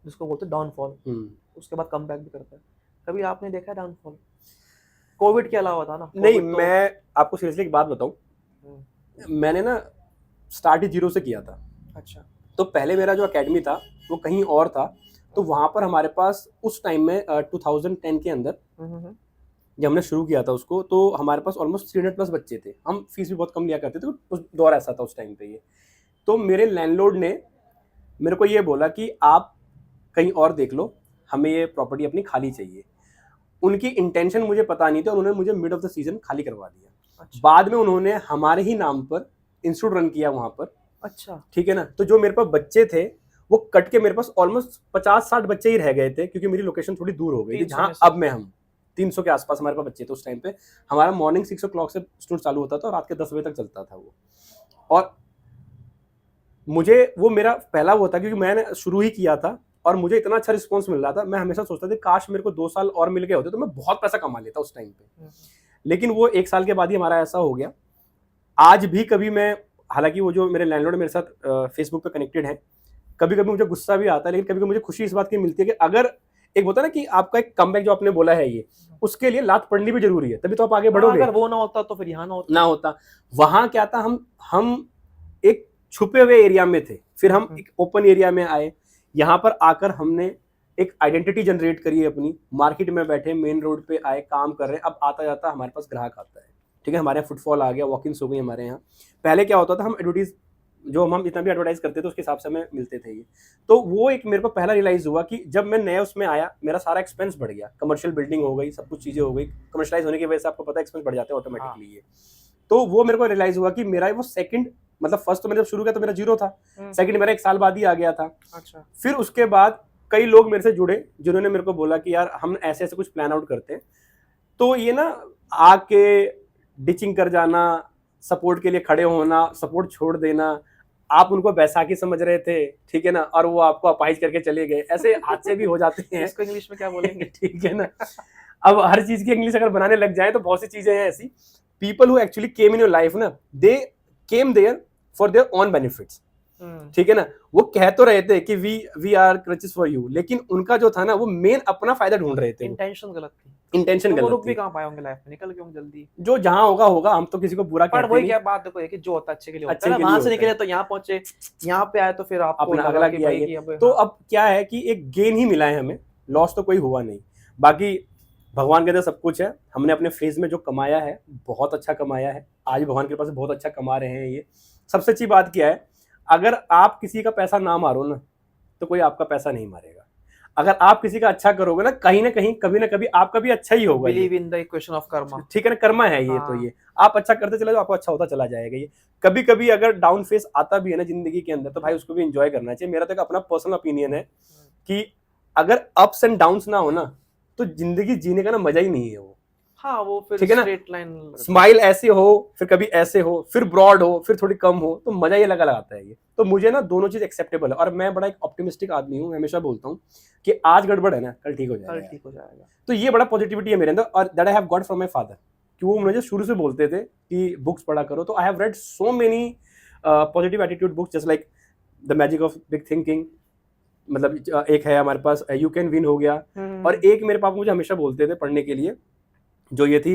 जिसको बोलते हैं डाउनफॉल, उसके बाद कमबैक भी करता है। कभी आपने देखा है डाउनफॉल? कोविड के अलावा था ना? नहीं, मैं आपको सीरियसली एक बात बताऊं, मैंने ना स्टार्ट ही 0 से किया था। अच्छा। तो पहले मेरा जो एकेडमी था वो कहीं और था, तो वहां पर हमारे पास उस टाइम में 2010 के अंदर जब हमने शुरू किया था उसको, तो हमारे पास ऑलमोस्ट 300+ बच्चे थे। हम फीस भी बहुत कम लिया करते थे, उस दौर ऐसा था उस टाइम पे ये। तो मेरे लैंडलॉर्ड ने मेरे को ये बोला कि आप कहीं और देख लो, हमें ये प्रॉपर्टी अपनी खाली चाहिए। उनकी इंटेंशन मुझे पता नहीं था, उन्होंने मुझे मिड ऑफ द सीजन खाली करवा दिया। अच्छा। बाद में उन्होंने हमारे ही नाम पर इंस्टीट्यूट रन किया वहां पर। अच्छा, ठीक है ना। तो जो मेरे पास बच्चे थे वो कट के मेरे पास ऑलमोस्ट 50-60 बच्चे ही रह गए थे, क्योंकि मेरी लोकेशन थोड़ी दूर हो गई थी जहाँ अब मैं हम 300 के आसपास हमारे पास बच्चे थे उस टाइम पे। हमारा मॉर्निंग 6 o'clock से स्टूडेंट चालू होता था और रात के 10 बजे तक चलता था वो। और मुझे वो मेरा पहला वो था, क्योंकि मैंने शुरू ही किया था और मुझे इतना अच्छा रिस्पॉन्स मिल रहा था। मैं हमेशा सोचता था काश मेरे को 2 साल और मिल गए होते तो मैं बहुत पैसा कमा लेता उस टाइम पे। लेकिन वो 1 साल के बाद ही हमारा ऐसा हो गया। आज भी कभी मैं, हालांकि वो जो मेरे लैंडलॉर्ड मेरे साथ फेसबुक पे कनेक्टेड है, कभी कभी मुझे गुस्सा भी आता है, लेकिन कभी कभी मुझे खुशी इस बात की मिलती है कि अगर एक होता है ना कि आपका एक कमबैक जो आपने बोला है, ये उसके लिए लात पड़नी भी जरूरी है, तभी तो आप आगे बढ़ोगे। अगर वो ना होता तो फिर यहाँ ना होता। वहां क्या था, हम एक छुपे हुए एरिया में थे, फिर हम एक ओपन एरिया में आए। यहाँ पर आकर हमने एक आइडेंटिटी जनरेट करी अपनी, मार्केट में बैठे, मेन रोड पे आए, काम कर रहे हैं। अब आता जाता हमारे पास ग्राहक आता है, ठीक है, हमारे यहाँ फुटफॉल आ गया, वॉकिंग्स हो गई हमारे यहाँ। पहले क्या होता था, हम एडवर्टाइज जो हम जितना भी एडवर्टाइज करते थे उसके हिसाब से हमें मिलते थे ये। तो वो एक मेरे को पहला रियलाइज हुआ कि जब मैं नया उसमें आया, मेरा सारा एक्सपेंस बढ़ गया, कमर्शियल बिल्डिंग हो गई, सब कुछ चीजें हो गई, कमर्शलाइज होने की वजह से आपको पता है एक्सपेंस बढ़ जाते हैं ऑटोमेटिकली ये। तो वो मेरे को रियलाइज हुआ कि मेरा वो सेकंड, मतलब फर्स्ट तो मैंने जब शुरू किया तो मेरा 0 था, सेकंड मेरा 1 साल बाद ही आ गया था। अच्छा। फिर उसके बाद कई लोग मेरे से जुड़े जिन्होंने मेरे को बोला कि यार हम ऐसे ऐसे कुछ प्लान आउट करते हैं। तो ये ना आके डिचिंग कर जाना, सपोर्ट के लिए खड़े होना, सपोर्ट छोड़ देना, आप उनको बैसाखी समझ रहे थे, ठीक है ना, और वो आपको अपाहिज करके चले गए, ऐसे हादसे भी हो जाते हैं। इसको इंग्लिश में क्या बोलेंगे? ठीक है ना। अब हर चीज की इंग्लिश अगर बनाने लग जाए तो बहुत सी चीजें हैं ऐसी। People who actually came in your life ना, they came there for their own benefits. ठीक है ना, वो कह तो रहे थे कि we are crutches for you, लेकिन उनका जो था ना वो मेन अपना फायदा ढूंढ रहे थे, इंटेंशन गलत थी, इंटेंशन तो वो गलत रुक भी थी। कहाँ पाए होंगे, लाइफ में निकल गए होंगे जल्दी। जो जहां होगा होगा, हम तो किसी को बुरा पर कहते वही नहीं। क्या बात देखो है कि जो होता है अच्छे के लिए होता अच्छे है ना, के वहां लिए से होता निकले है। तो यहाँ पहुंचे, यहाँ पे आए तो फिर आपको अपना लगा अगला कि किया भाई ये। कि अब तो हाँ। अब क्या है कि एक गेन ही मिला है हमें, लॉस तो कोई हुआ नहीं। बाकी भगवान के अंदर सब कुछ है, हमने अपने फेज में जो कमाया है बहुत अच्छा कमाया है, आज भगवान के पास बहुत अच्छा कमा रहे हैं। ये सबसे अच्छी बात क्या है, अगर आप किसी का पैसा ना मारो ना तो कोई आपका पैसा नहीं मारेगा। अगर आप किसी का अच्छा करोगे ना कहीं कभी ना कभी आपका भी अच्छा ही होगा। Believe in the equation of Karma, ठीक है ना, कर्मा है ये। तो ये आप अच्छा करते चले जाओ, आपको अच्छा होता चला जाएगा। ये कभी कभी अगर डाउन फेस आता भी है ना जिंदगी के अंदर, तो भाई उसको भी एंजॉय करना चाहिए। मेरा तो एक अपना पर्सनल ओपिनियन है कि अगर अप्स एंड डाउन्स ना हो ना तो जिंदगी जीने का ना मजा ही नहीं है वो। हाँ वो फिर ठीक है ना, स्ट्रेट लाइन, स्माइल ऐसे हो, फिर कभी ऐसे हो, फिर ब्रॉड हो, फिर थोड़ी कम हो, तो मजा ही अलग अलग आता है ये। तो मुझे ना दोनों चीज एक्सेप्टेबल है, और मैं बड़ा एक ऑप्टिमिस्टिक आदमी हूँ। हमेशा बोलता हूँ कि आज गड़बड़ है ना कल ठीक हो कल जाएगा, ठीक हो जाएगा। तो ये बड़ा पॉजिटिविटी है मेरे अंदर, और that I have got from my father, कि वो मुझे शुरू से बोलते थे कि बुक्स पढ़ा करो। तो I have read so many positive attitude books, just like the magic of big thinking, मतलब एक है हमारे पास यू कैन विन हो गया, और एक मेरे पापा मुझे हमेशा बोलते थे पढ़ने के लिए, जो ये थी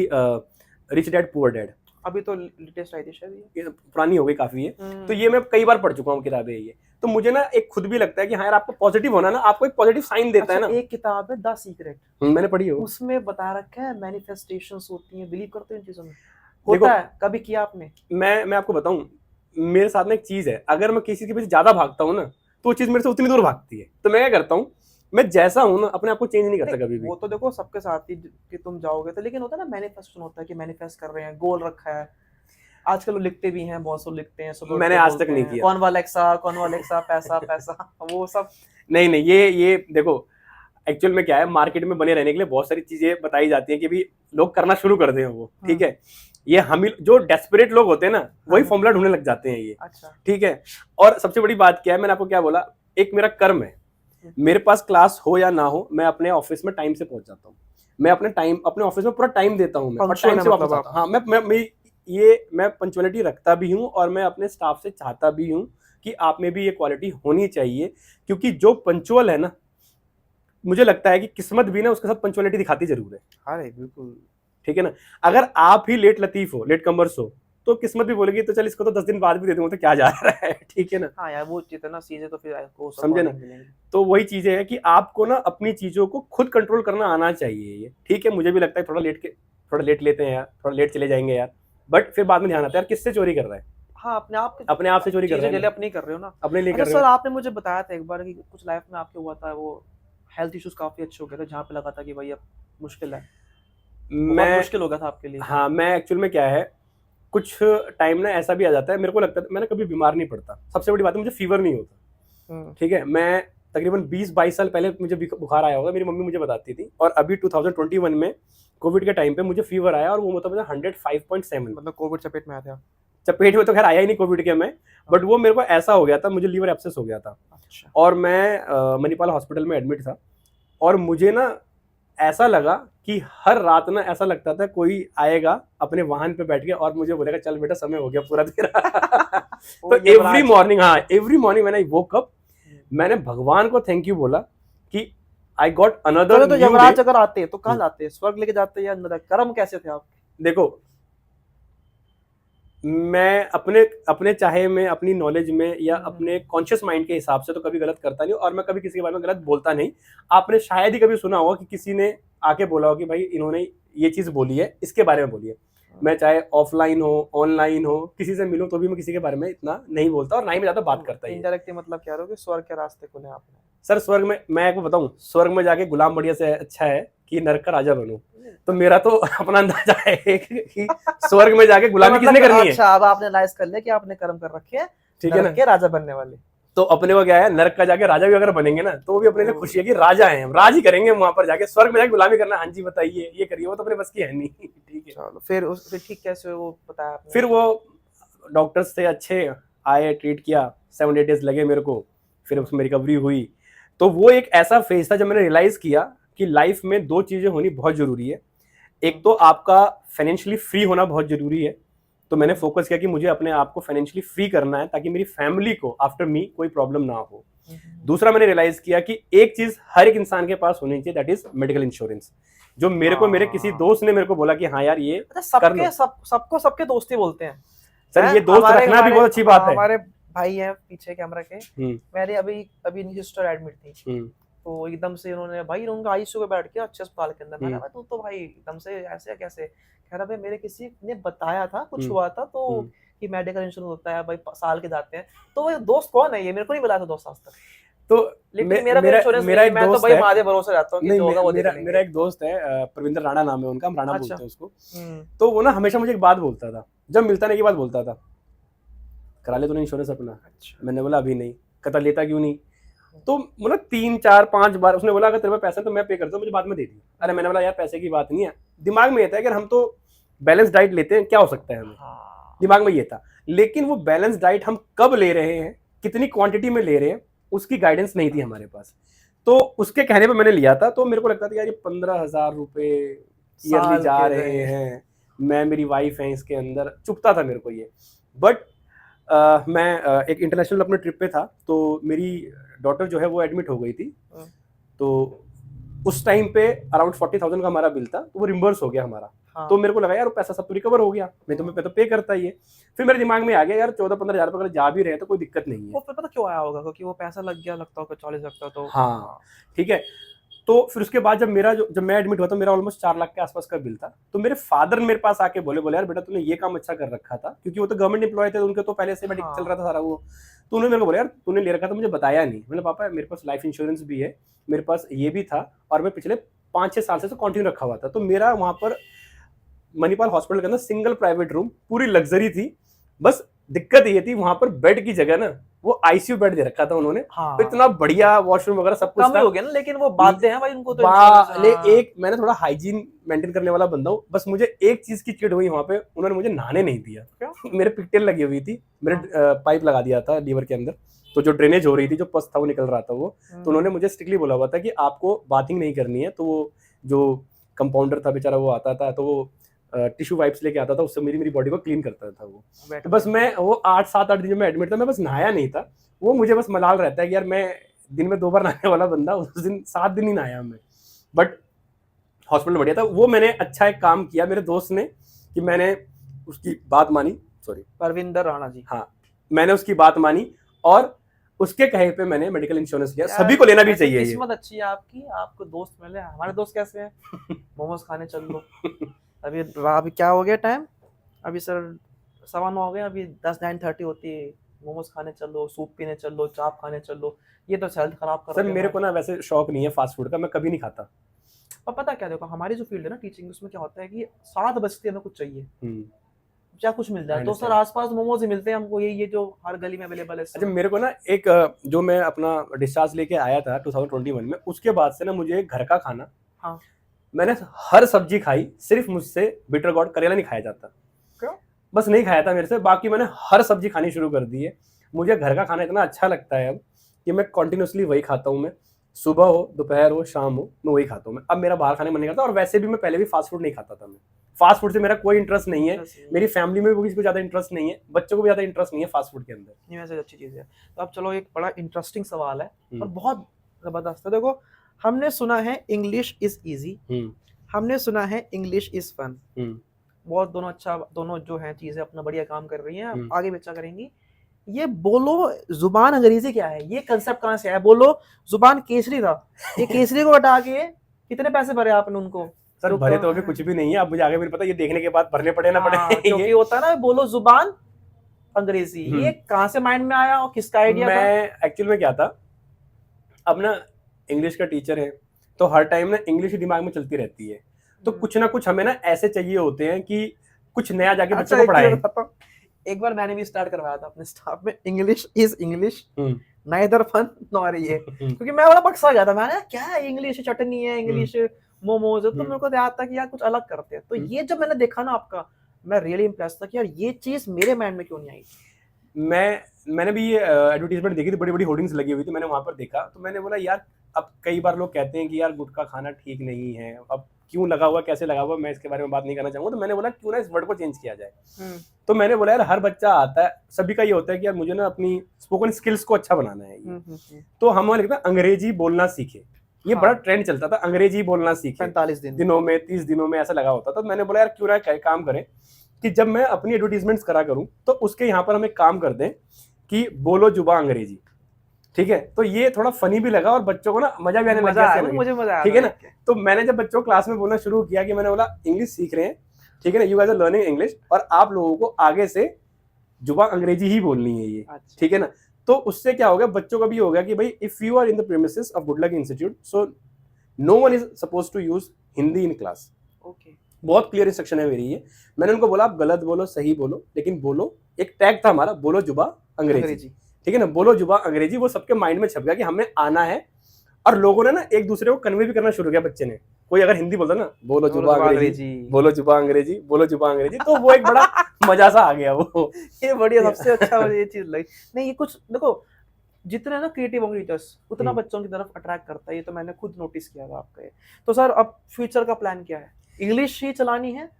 रिच डैड पुअर डैड। अभी तो लेटेस्ट आई थी शायद, ये पुरानी हो गई काफी है, तो ये मैं कई बार पढ़ चुका हूँ किताबें ये। तो मुझे ना एक खुद भी लगता है कि हाँ यार, आपको पॉजिटिव होना ना, आपको एक पॉजिटिव साइन देता है ना। एक किताब है द सीक्रेट, मैंने पढ़ी हो, उसमें बता रखा है मैनिफेस्टेशंस होती हैं, बिलीव करते हो इन चीजों में? होता है, कभी किया आपने? मैं आपको बताऊं, मेरे साथ में एक चीज है, अगर मैं किसी के पीछे ज्यादा भागता हूँ ना तो वो चीज मेरे से उतनी दूर भागती है। तो मैं क्या करता हूँ, मैं जैसा हूँ ना अपने आप को चेंज नहीं करता कभी भी। वो तो देखो सबके साथ ही कि तुम जाओगे तो, लेकिन होता है ना मैनिफेस्टेशन, होता है कि मैनिफेस्ट कर रहे हैं, गोल रखा है। आजकल लोग लिखते भी हैं, बहुत से लिखते हैं, सुबह मैंने आज तक नहीं किया। कौन वाला एक्सा पैसा पैसा वो सब नहीं, ये देखो, एक्चुअल में क्या है, मार्केट में बने रहने के लिए बहुत सारी चीजें बताई जाती हैं कि भी लोग करना शुरू कर दें वो। ठीक है, ये हम जो डेस्परेट लोग होते हैं ना वही फॉर्मूला ढूंढने लग जाते हैं ये। अच्छा, ठीक है, और सबसे बड़ी बात क्या है, मैंने आपको क्या बोला, एक मेरा कर्म है, मेरे पास क्लास हो या ना हो, मैं अपने ऑफिस में टाइम से पहुंच जाता हूँ। मैं अपने ऑफिस में पूरा टाइम देता हूँ, मैं और टाइम से वापस आता हूँ। हाँ, मैं पंक्चुअलिटी रखता भी हूँ, और मैं अपने स्टाफ से चाहता भी हूँ कि आप में भी ये क्वालिटी होनी चाहिए, क्योंकि जो पंक्चुअल है ना, मुझे लगता है कि किस्मत भी ना उसके साथ पंक्चुअलिटी दिखाती जरूर है। अरे बिल्कुल, ठीक है ना, अगर आप ही लेट लतीफ हो, लेट कमर्स हो, तो किस्मत भी बोलेगी तो चल इसको तो 10 दिन बाद भी दे दूंगा, तो क्या जा रहा है। ठीक है ना, हाँ यार, वो जितना चीजें तो फिर आपको समझे ना। तो वही चीजें है कि आपको ना अपनी चीजों को खुद कंट्रोल करना आना चाहिए। ये ठीक है, मुझे भी लगता है थोड़ा लेट लेते हैं यार, थोड़ा लेट चले जाएंगे यार, बट फिर बाद में ध्यान आता है यार किससे चोरी कर रहा है। हाँ, अपने आप से चोरी कर रहे हैं, अपनी कर रहे हो ना, अपने लिए कर अच्छा रहे सर, हो। आपने मुझे बताया था एक बार कि कुछ लाइफ में आपके हुआ था, वो हेल्थ इश्यूज काफी अच्छे हो गए थे, जहाँ पे लगा था कि भाई अब मुश्किल है, बहुत मुश्किल हो गया था आपके लिए। हाँ, मैं एक्चुअल में क्या है, कुछ टाइम ना ऐसा भी आ जाता है, मेरे को लगता है मैंने कभी बीमार नहीं पड़ता। सबसे बड़ी बात है, मुझे फीवर नहीं होता। ठीक है, मैं तकरीबन 20-22 साल पहले मुझे बुखार आया होगा, मेरी मम्मी मुझे बताती थी, और अभी 2021 में कोविड के टाइम पे मुझे फीवर आया, और वो मतलब 105.7, मतलब कोविड चपेट में आया था? चपेट में तो खैर आया ही नहीं कोविड के मैं, बट वो मेरे को ऐसा हो गया था, मुझे लीवर एब्सेस हो गया था। अच्छा। और मैं मणिपाल हॉस्पिटल में एडमिट था, और मुझे ना ऐसा लगा कि हर रात ना ऐसा लगता था कोई आएगा अपने वाहन पे बैठ के और मुझे बोलेगा चल बेटा समय हो गया पूरा तेरा। तो every morning when I woke up, मैंने भगवान को थैंक यू बोला कि आई गॉट अनदर। तो यमराज अगर आते तो कहाँ जाते, स्वर्ग लेके जाते या नरक? कर्म कैसे थे आपके? देखो, मैं अपने चाहे में, अपनी नॉलेज में, या अपने कॉन्शियस माइंड के हिसाब से तो कभी गलत करता नहीं, और मैं कभी किसी के बारे में गलत बोलता नहीं। आपने शायद ही कभी सुना होगा कि किसी ने आके बोला हो कि भाई इन्होंने ये चीज बोली है, इसके बारे में बोली है। मैं चाहे ऑफलाइन हो, ऑनलाइन हो, किसी से मिलूं तो भी मैं किसी के बारे में इतना नहीं बोलता, और ना ही मैं ज्यादा बात करता ही। इनडायरेक्टली मतलब क्या रहोगे, स्वर्ग के रास्ते खुले आपने? सर स्वर्ग में, मैं आपको बताऊं, स्वर्ग में जाके गुलाम बढ़िया से अच्छा है कि नरक का राजा बनूं। तो मेरा तो अपना अंदाजा है कि स्वर्ग में जाके गुलामी किसने करनी है। अच्छा, अब आपने रियलाइज कर लिया कि आपने कर्म कर रखे हैं, ठीक है ना, के राजा बनने वाले। तो अपने को क्या है, नरक का जाके राजा भी अगर बनेंगे ना तो वो भी अपने लिए खुशी है कि राजा हैं, हम राज ही करेंगे वहां पर जाके। स्वर्ग में जाके गुलामी करना, हाँ जी बताइए ये करिए, वो तो अपने बस की है नहीं। ठीक है, चलो फिर ठीक कैसे वो बताया आपने? फिर वो डॉक्टर्स से अच्छे आए, ट्रीट किया, 7-8 डेज लगे मेरे को, फिर उसमें रिकवरी हुई। तो वो एक ऐसा फेज था जब मैंने रियलाइज किया कि लाइफ में 2 चीजें होनी बहुत जरूरी है। एक तो आपका फाइनेंशियली फ्री होना बहुत जरूरी है, तो मैंने फोकस किया कि मुझे अपने आप को फाइनेंशियली फ्री करना है ताकि मेरी फैमिली को आफ्टर मी कोई प्रॉब्लम ना हो। दूसरा मैंने रियलाइज किया कि एक चीज हर एक इंसान के पास होनी चाहिए, दैट इज मेडिकल इंश्योरेंस, जो मेरे को मेरे किसी दोस्त ने मेरे को बोला कि हाँ यार ये कर लो। सबको सबके दोस्त ही बोलते हैं सर, ये दोस्त रखना भी बहुत अच्छी बात है। हमारे भाई हैं पीछे कैमरा के, मेरे अभी इनकी सिस्टर एडमिट थी, तो एकदम से उन्होंने भाई उनका आईसीयू में बैठ के अच्छे अस्पताल के अंदर, मैंने कहा तू तो भाई एकदम से ऐसे कैसे, कह रहा भाई मेरे किसी ने बताया था कुछ हुआ था तो कि मेडिकल इंश्योरेंस होता है भाई, साल के जाते हैं। तो वो दोस्त कौन है ये, मेरे को नहीं बताया था दोस्त आज तक। तो लेकिन मेरा एक मैं तो भाई मादे भरोसे रहता हूँ कि जो होगा वो देख लेंगे। मेरा एक दोस्त है, प्रविंदर राणा नाम है उनका, हम राणा बोलते हैं उसको। तो वो ना हमेशा मुझे एक बात बोलता था, जब मिलता नहीं की बात बोलता था, करा ले तूने इंश्योरेंस अपना। मैंने बोला अभी नहीं। कहता लेता क्यों नहीं? तो मतलब 3 4 5 बार उसने बोला अगर तेरे पास पैसा है तो मैं पे करता हूँ, मुझे बाद में दे दी। अरे मैंने बोला यार पैसे की बात नहीं है, दिमाग में ये था कि हम तो बैलेंस डाइट लेते हैं, क्या हो सकता है हमें, दिमाग में ये था। लेकिन वो बैलेंस डाइट हम कब ले रहे हैं, कितनी क्वांटिटी में ले रहे हैं, उसकी गाइडेंस नहीं थी हमारे पास। तो उसके कहने पे मैंने लिया था। तो मेरे को लगता था यार ये 15,000 रुपए ईयरली जा रहे हैं, मैं मेरी वाइफ है इसके अंदर, चुपता था मेरे को ये। बट मैं एक इंटरनेशनल अपने ट्रिप पे था, तो मेरी डॉटर जो है वो एडमिट हो गई थी। तो उस टाइम पे अराउंड 40,000 का हमारा बिल था, तो वो रिम्बर्स हो गया हमारा। तो मेरे को लगा यार वो पैसा सब तो रिकवर हो गया, मैं तो पे करता ही है। फिर मेरे दिमाग में आ गया यार 14-15 हज़ार जा भी रहे तो कोई दिक्कत नहीं है। वो पता क्यों आया होगा, क्योंकि वो पैसा लग गया लगता होगा 40 लगता तो। हाँ ठीक है। तो फिर उसके बाद जब मैं एडमिट हुआ तो मेरा ऑलमोस्ट 4 लाख के आसपास का बिल था। तो मेरे फादर मेरे पास आके बोले यार बेटा तूने ये काम अच्छा कर रखा था, क्योंकि वो तो गवर्नमेंट एम्प्लॉय थे, उनके तो पहले से मेडिकल चल रहा था सारा वो। तो उन्होंने मेरे को बोला यार तूने ले रखा था, मुझे बताया नहीं। मैंने पापा मेरे पास लाइफ इंश्योरेंस भी है, मेरे पास ये भी था, और मैं पिछले 5-6 साल से कंटिन्यू रखा हुआ था। तो मेरा वहां पर मणिपाल हॉस्पिटल के अंदर सिंगल प्राइवेट रूम, पूरी लग्जरी थी। बस दिक्कत ये थी वहां पर बेड की जगह ना वो आईसीयू बेड दे रखा था उन्होंने। हाँ। तो इतना बढ़िया वॉशरूम वगैरह सब कुछ था। हो गया ना, लेकिन वो बातें हैं भाई उनको तो एक मैंने थोड़ा हाइजीन मेंटेन करने वाला बंदा हूँ। बस मुझे एक चीज की चिढ़ हुई वहां पे, उन्होंने मुझे नहाने नहीं दिया। मेरे पिक्टेल लगी हुई थी, मेरे पाइप लगा दिया था लीवर के अंदर, तो जो ड्रेनेज हो रही थी, जो पस था वो निकल रहा था वो। तो उन्होंने मुझे स्ट्रिक्टली बोला हुआ था कि आपको बाथिंग नहीं करनी है। तो वो जो कंपाउंडर था बेचारा वो आता था, तो वो टिश्यू वाइप्स लेके आता था, उससे मेरी बॉडी को क्लीन करता था वो। तो बस मैं वो 8-7-8 दिन में एडमिट था, मैं बस नहाया नहीं था। वो मुझे बस मलाल रहता है कि यार मैं दिन में 2 बार नहाने वाला बंदा, उस दिन 7 दिन ही नहाया मैं। बट हॉस्पिटल बढ़िया था। वो मैंने अच्छा एक काम किया मेरे दोस्त ने, कि मैंने उसकी बात मानी। सॉरी, परविंदर राणा जी। हाँ, मैंने उसकी बात मानी और उसके कहे पे मैंने मेडिकल इंश्योरेंस लिया। सभी को लेना भी चाहिए। किस्मत अच्छी है आपकी, आपको दोस्त मिले। हमारे दोस्त कैसे हैं, मोमोज खाने चल लो। अभी क्या हो गया टाइम, अभी सर 9:15 हो गए, अभी 9:30 होती है। मोमोज खाने चलो, सूप पीने चलो, चाप खाने चलो, ये तो हेल्थ खराब कर। सर मेरे को ना वैसे शौक नहीं है फास्ट फूड का, मैं कभी नहीं खाता। और पता क्या, देखो हमारी जो फील्ड है ना टीचिंग, उसमें क्या होता है कि 7 बजते हमें कुछ चाहिए, क्या कुछ मिल जाए। तो सर आसपास मोमोज ही मिलते हैं हमको, ये जो हर गली में अवेलेबल है। अच्छा, मेरे को ना एक जो मैं अपना डिस्चार्ज लेके आया था 2021 में, उसके बाद से ना मुझे घर का खाना, हाँ, मैंने हर सब्जी खाई, सिर्फ मुझसे बिटर गॉड करेला नहीं खाया जाता। क्यों? बस नहीं खाया था मेरे से, बाकी मैंने हर सब्जी खानी शुरू कर दी है। मुझे घर का खाना इतना अच्छा लगता है अब कि मैं कंटिन्यूसली वही खाता हूँ। मैं सुबह हो, दोपहर हो, शाम हो, मैं वही खाता हूँ। मैं अब मेरा बाहर खाने मन नहीं करता। और वैसे भी मैं पहले भी फास्ट फूड नहीं खाता था। मैं फास्ट फूड से मेरा कोई इंटरेस्ट नहीं है, मेरी फैमिली में भी किसी को ज्यादा इंटरेस्ट नहीं है, बच्चों को भी ज्यादा इंटरेस्ट नहीं है फास्ट फूड के अंदर। नहीं, वैसे अच्छी चीज है। तो अब चलो एक बड़ा इंटरेस्टिंग सवाल है और बहुत जबरदस्त है। देखो, हमने सुना है इंग्लिश इज इजी, हमने सुना है इंग्लिश इज फन। बहुत दोनों अच्छा, दोनों जो है चीजें अपना बढ़िया काम कर रही हैं, आगे भी अच्छा करेंगी। ये बोलो जुबान अंग्रेजी क्या है, ये कंसेप्ट कहाँ से आया? बोलो जुबान केसरी था, ये केसरी को हटा के कितने पैसे भरे आपने उनको? सर भरे तो अभी कुछ भी नहीं है, अब मुझे आगे भी पता, ये देखने के बाद भरने पड़े ना पड़े। क्योंकि होता है ना बोलो जुबान अंग्रेजी, ये कहाँ से माइंड में आया और किसका आइडिया था? मैं एक्चुअल में क्या था, अब ना इंग्लिश का टीचर है तो हर टाइम ना इंग्लिश दिमाग में चलती रहती है। तो कुछ ना कुछ हमें ना ऐसे चाहिए होते हैं कि कुछ नया जाके बच्चों को पढ़ाएं। एक बार मैंने भी स्टार्ट करवाया था अपने स्टाफ में, English is English neither fun nor ये, क्योंकि मैं बड़ा बक्सा गया था। मैंने क्या है, इंग्लिश चटनी है, इंग्लिश मोमोज है, तो मेरे को याद था कि यार कुछ अलग करते हैं। तो ये जब मैंने देखा ना आपका, मैं रियली इंप्रेस था कि यार ये चीज मेरे माइंड में क्यों नहीं आई। मैंने भी ये एडवर्टीजमेंट देखी थी, बड़ी बड़ी होर्डिंग्स लगी हुई थी, मैंने वहां पर देखा। तो मैंने बोला यार, अब कई बार लोग कहते हैं कि यार गुटखा खाना ठीक नहीं है, अब क्यों लगा हुआ, कैसे लगा हुआ, मैं इसके बारे में बात नहीं करना चाहूंगा। तो मैंने बोला क्यों ना इस वर्ड को चेंज किया जाए। तो मैंने बोला यार हर बच्चा आता है, सभी का ये होता है कि यार मुझे ना अपनी स्पोकन स्किल्स को अच्छा बनाना है ये। तो हम वहाँ लिखते हैं अंग्रेजी बोलना सीखे, ये बड़ा ट्रेंड चलता था, अंग्रेजी बोलना सीखे 45 दिनों में, 30 दिनों में ऐसा लगा होता था। तो मैंने बोला यार क्यों ना काम करें कि जब मैं अपनी एडवर्टीजमेंट्स करा करूं तो उसके यहाँ पर हम एक काम कर दें कि बोलो जुबा अंग्रेजी, ठीक है। तो ये थोड़ा फनी भी लगा और बच्चों को ना मजा भी आने लग गया, मुझे मजा आया, ठीक है ना। तो मैंने जब बच्चों को क्लास में बोलना शुरू किया कि मैंने बोला इंग्लिश सीख रहे हैं, ठीक है ना, you guys are learning English, और आप लोगों को आगे से जुबान अंग्रेजी ही बोलनी है ये, ठीक है ना। तो उससे क्या हो गया, बच्चों का भी हो गया कि भाई if you are in the premises of good luck institute so no one is suppose to use Hindi in class. Okay, बहुत क्लियर इंस्ट्रक्शन है मेरी ये। मैंने उनको बोला आप गलत बोलो सही बोलो, लेकिन बोलो, एक टैग था हमारा बोलो जुबा अंग्रेजी, ठीक है ना, बोलो जुबा अंग्रेजी। वो सबके माइंड में छप गया कि हमें आना है, और लोगों ने ना एक दूसरे को कन्वे भी करना शुरू किया। बच्चे ने कोई अगर हिंदी बोलता ना बोलो जुबा अंग्रेजी, बोलो जुबा अंग्रेजी, बोलो जुबा अंग्रेजी, तो वो एक बड़ा मजा सा आ गया वो। ये बढ़िया, सबसे अच्छा मुझे ये चीज लगी। नहीं, ये कुछ देखो, जितने ना क्रिएटिव होंगे टीचर्स उतना बच्चों की तरफ अट्रैक्ट करता है, ये तो मैंने खुद नोटिस किया था आपका। तो सर अब फ्यूचर का प्लान क्या है? इंग्लिश ही चलानी है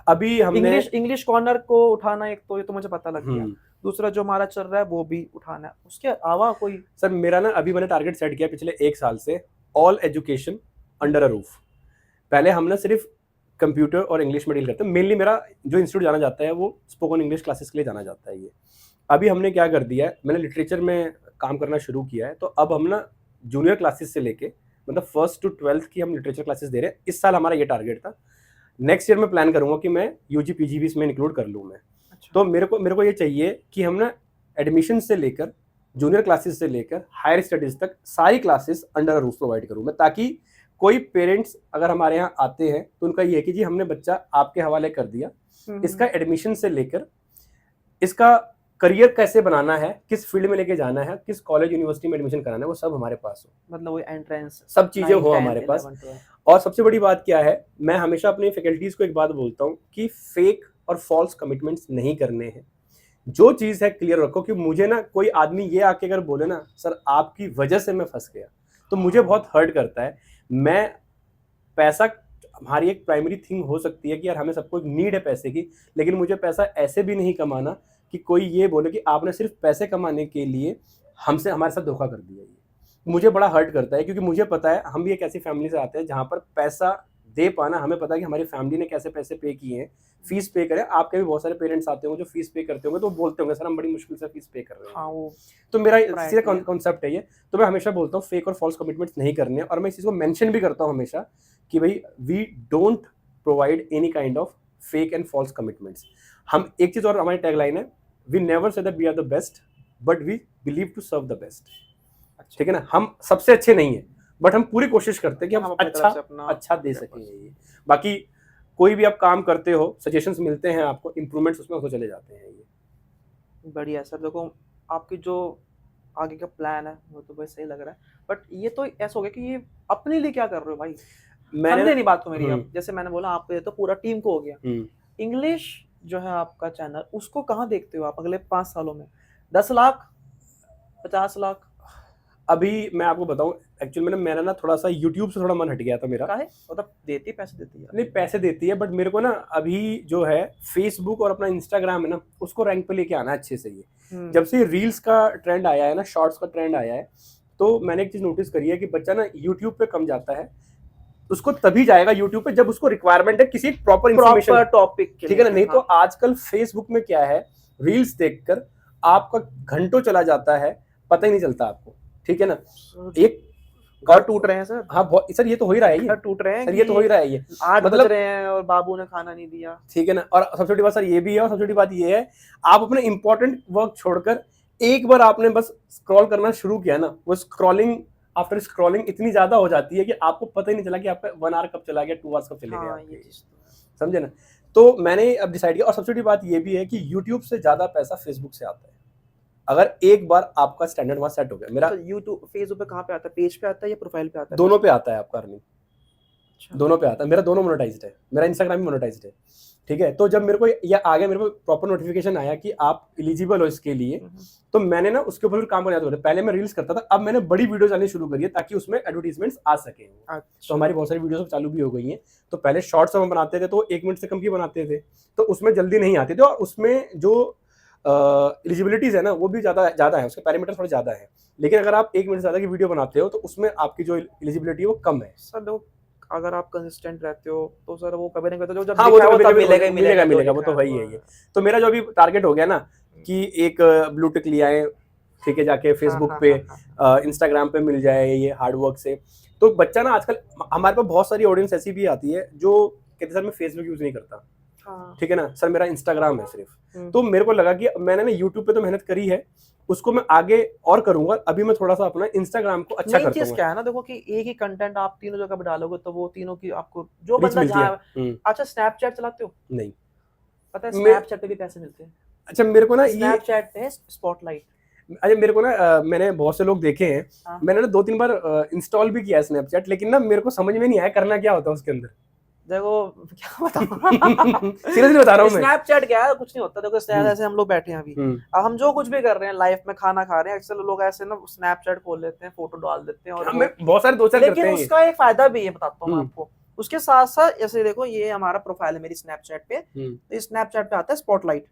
अभी हमने? इंग्लिश कॉर्नर को उठाना, एक तो ये तो मुझे पता लग गया, दूसरा जो हमारा चल रहा है वो भी उठाना है, उसके अलावा कोई? सर मेरा ना अभी मैंने टारगेट सेट किया पिछले 1 साल से, all education under a roof. पहले हम ना सिर्फ कंप्यूटर और इंग्लिश में डील करते हैं, मेनली मेरा जो इंस्टीट्यूट जाना जाता है वो स्पोकन इंग्लिश क्लासेस के लिए जाना जाता है ये। अभी हमने क्या कर दिया है, मैंने लिटरेचर में काम करना शुरू किया है, तो अब हम ना जूनियर क्लासेस से लेके मतलब 1st to 12th की हम लिटरेचर क्लासेस दे रहे हैं। इस साल हमारा ये टारगेट था। नेक्स्ट ईयर में प्लान करूंगा कि मैं यूजी पीजी भी इसमें इंक्लूड कर लूँ मैं। तो मेरे को ये चाहिए कि हम ना एडमिशन से लेकर जूनियर क्लासेस से लेकर हायर स्टडीज तक सारी क्लासेस अंडर रूफ प्रोवाइड करूँ मैं, ताकि कोई पेरेंट्स अगर हमारे यहाँ आते हैं तो उनका ये है कि जी हमने बच्चा आपके हवाले कर दिया, इसका एडमिशन से लेकर इसका करियर कैसे बनाना है, किस फील्ड में लेके जाना है, किस कॉलेज यूनिवर्सिटी में एडमिशन कराना है, वो सब हमारे पास हो, मतलब वो एंट्रेंस सब चीजें हो हमारे पास। और सबसे बड़ी बात क्या है, मैं हमेशा अपनी फैकल्टीज को एक बात बोलता हूँ कि फेक और फॉल्स कमिटमेंट्स नहीं करने हैं। जो चीज है क्लियर रखो, कि मुझे ना कोई आदमी ये आके अगर बोले ना सर आपकी वजह से मैं फंस गया, तो मुझे बहुत हर्ट करता है। मैं पैसा हमारी एक प्राइमरी थिंग हो सकती है कि यार हमें सबको एक नीड है पैसे की, लेकिन मुझे पैसा ऐसे भी नहीं कमाना कि कोई ये बोले कि आपने सिर्फ पैसे कमाने के लिए हमसे हमारे साथ धोखा कर दिया। ये मुझे बड़ा हर्ट करता है, क्योंकि मुझे पता है हम भी एक ऐसी फैमिली से आते हैं जहाँ पर पैसा दे पाना, हमें पता है कि हमारी फैमिली ने कैसे पैसे पे किए हैं, फीस पे करें। आपके भी बहुत सारे पेरेंट्स आते होंगे जो फीस पे करते होंगे, तो बोलते होंगे सर हम बड़ी मुश्किल से फीस पे कर रहे हैं। हाँ, वो तो मेरा सीधा कॉन्सेप्ट है ये। तो मैं हमेशा बोलता हूँ फेक और फॉल्स कमिटमेंट्स नहीं करने, और मैं इस चीज़ को मेंशन भी करता हूँ हमेशा कि भाई we don't provide any kind of fake and false commitments. हम एक चीज़ और हमारी टैगलाइन है, we never say that we are the best but we believe to serve the best. ठीक है ना, हम सबसे अच्छे नहीं है बट हम पूरी कोशिश करते हैं कि हम अच्छा दे सकें ये। बाकी कोई भी आप काम करते हो, सजेशंस मिलते हैं आपको, इंप्रूवमेंट्स उसमें हो चले जाते हैं ये। बढ़िया सर, देखो आपकी जो आगे का प्लान है वो तो भाई सही लग रहा है, बट ये तो ऐसा हो गया कि ये अपने लिए क्या कर रहे हो भाई? समझे नहीं बात को मेरी? अब जैसे मैंने बोला आपको, ये तो पूरा टीम को हो गया। इंग्लिश जो है आपका चैनल, उसको कहाँ देखते हो आप अगले 5 सालों में? 10 लाख, 50 लाख? अभी मैं आपको बताऊं, एक्चुअली मैंने ना थोड़ा सा यूट्यूब से थोड़ा मन हट गया था मेरा। काहे? मतलब देती पैसे देती है? नहीं, पैसे देती है, बट मेरे को ना अभी जो है फेसबुक और अपना इंस्टाग्राम है ना, उसको रैंक पे लेके आना है अच्छे से। ये जब से रील्स का ट्रेंड आया है ना, शॉर्ट्स का ट्रेंड आया है, तो मैंने एक चीज नोटिस करी है कि बच्चा ना यूट्यूब पे कम जाता है, उसको तभी जाएगा यूट्यूब पे जब उसको रिक्वायरमेंट है किसी प्रॉपर इंफॉर्मेशन टॉपिक, ठीक है ना। नहीं तो आजकल फेसबुक में क्या है, रील्स देखकर आपका घंटों चला जाता है, पता ही नहीं चलता आपको, ठीक है ना। एक घर टूट रहे हैं सर। हाँ सर, ये तो हो ही रहा है, घर टूट रहे हैं सर, ये तो हो ही रहा है। ये 8 बज रहे हैं और बाबू ने खाना नहीं दिया, ठीक है ना। और सबसे बड़ी बात सर ये भी है, और सबसे बड़ी बात ये है, आप अपने इंपॉर्टेंट वर्क छोड़कर एक बार आपने बस स्क्रॉल करना शुरू किया ना, वो स्क्रॉलिंग आफ्टर स्क्रॉलिंग इतनी ज्यादा हो जाती है कि आपको पता ही नहीं चला कि आपका 1 आवर कब चला गया, 2 आवर्स कब चले गए, समझे ना। तो मैंने अब डिसाइड किया, और सबसे बड़ी बात ये भी है कि यूट्यूब से ज्यादा पैसा फेसबुक से आता है, अगर एक बार आपका स्टैंडर्ड वहां सेट हो गया। मेरा यूट्यूब फेसबुक पे कहाँ पे आता है? पेज पे आता है या प्रोफाइल पे आता है? दोनों पे आता है आपका अर्निंग। दोनों पे आता है, मेरा दोनों मोनेटाइज्ड है, मेरा इंस्टाग्राम भी मोनेटाइज्ड है, ठीक है। तो जब मेरे को ये आ गया, मेरे को प्रॉपर नोटिफिकेशन आया कि आप एलिजिबल हो इसके लिए, तो मैंने ना उसके ऊपर काम करना चाहता था। पहले मैं रील्स करता था, अब मैंने बड़ी वीडियोस आनी शुरू करी है ताकि उसमें एडवर्टीजमेंट्स आ सके। तो हमारी बहुत सारी वीडियोस चालू भी हो गई हैं। तो पहले शॉर्ट्स हम बनाते थे तो 1 मिनट से कम की बनाते थे, तो उसमें जल्दी नहीं आती थी, और उसमें जो एलिजिबिलिटीज है ना वो भी ज्यादा है, उसके पैरामीटर थोड़े ज्यादा है। लेकिन अगर आप 1 मिनट से ज्यादा की वीडियो बनाते हो तो उसमें आपकी जो एलिजिबिलिटी है वो कम है। सर देखो, अगर आप कंसिस्टेंट रहते हो तो सर वो कभी नहीं करते, जो जब हाँ, वो लिखा है तो वो तब मिलेगा ही मिलेगा जो मिलेगा, वो लिखा तो है वही है ये। तो मेरा जो अभी टारगेट हो गया ना कि एक ब्लू टिक ले आए, ठीक है, जाके फेसबुक पे, इंस्टाग्राम पे मिल जाए ये हार्ड वर्क से। तो बच्चा ना आजकल, हमारे पास बहुत सारी ऑडियंस ऐसी भी आती है जो कहते सर मैं फेसबुक यूज नहीं करता, ठीक है ना सर, मेरा इंस्टाग्राम है सिर्फ। तो मेरे को लगा कि मैंने ना यूट्यूब पे तो मेहनत करी है, उसको मैं आगे और करूंगा। अभी मैं थोड़ा सा अपना इंस्टाग्राम को अच्छा मेन करता चीज हूँ। क्या है ना, देखो कि एक ही कंटेंट आप तीनों जगह पे डालोगे तो वो तीनों की आपको जो रीच बंदा मिलती है। जहाँ। अच्छा, स्नैपचैट चलाते हो? नहीं, पता है मैं स्नैपचैट पे भी पैसे मिलते हैं। अच्छा मेरे को ना ये स्नैपचैट पे है स्पॉटलाइट। अच्छा मेरे को ना मैंने बहुत से लोग देखे हैं, हाँ। मैंने ना 2-3 बार इंस्टॉल भी किया है स्नैपचैट, लेकिन ना मेरे को समझ में नहीं आया करना क्या होता है उसके अंदर। देखो क्या बताऊं सीरियसली बता रहा हूँ मैं। स्नैपचैट क्या है, कुछ नहीं होता। देखो हम्म। ऐसे हम लोग बैठे हैं अभी, हम्म। अब हम जो कुछ भी कर रहे हैं लाइफ में, खाना खा रहे हैं, अक्सर लोग ऐसे ना स्नैपचैट खोल लेते हैं, फोटो डाल देते हैं और हाँ, वो। मैं बहुत सारे दोस्त करते लेकिन हैं ये। उसका एक फायदा भी है, बताता हूँ मैं हम्म। आपको। उसके साथ साथ ऐसे देखो, ये हमारा प्रोफाइल है मेरी स्नैपचैट पे, तो स्नैपचैट पे आता है स्पॉटलाइट।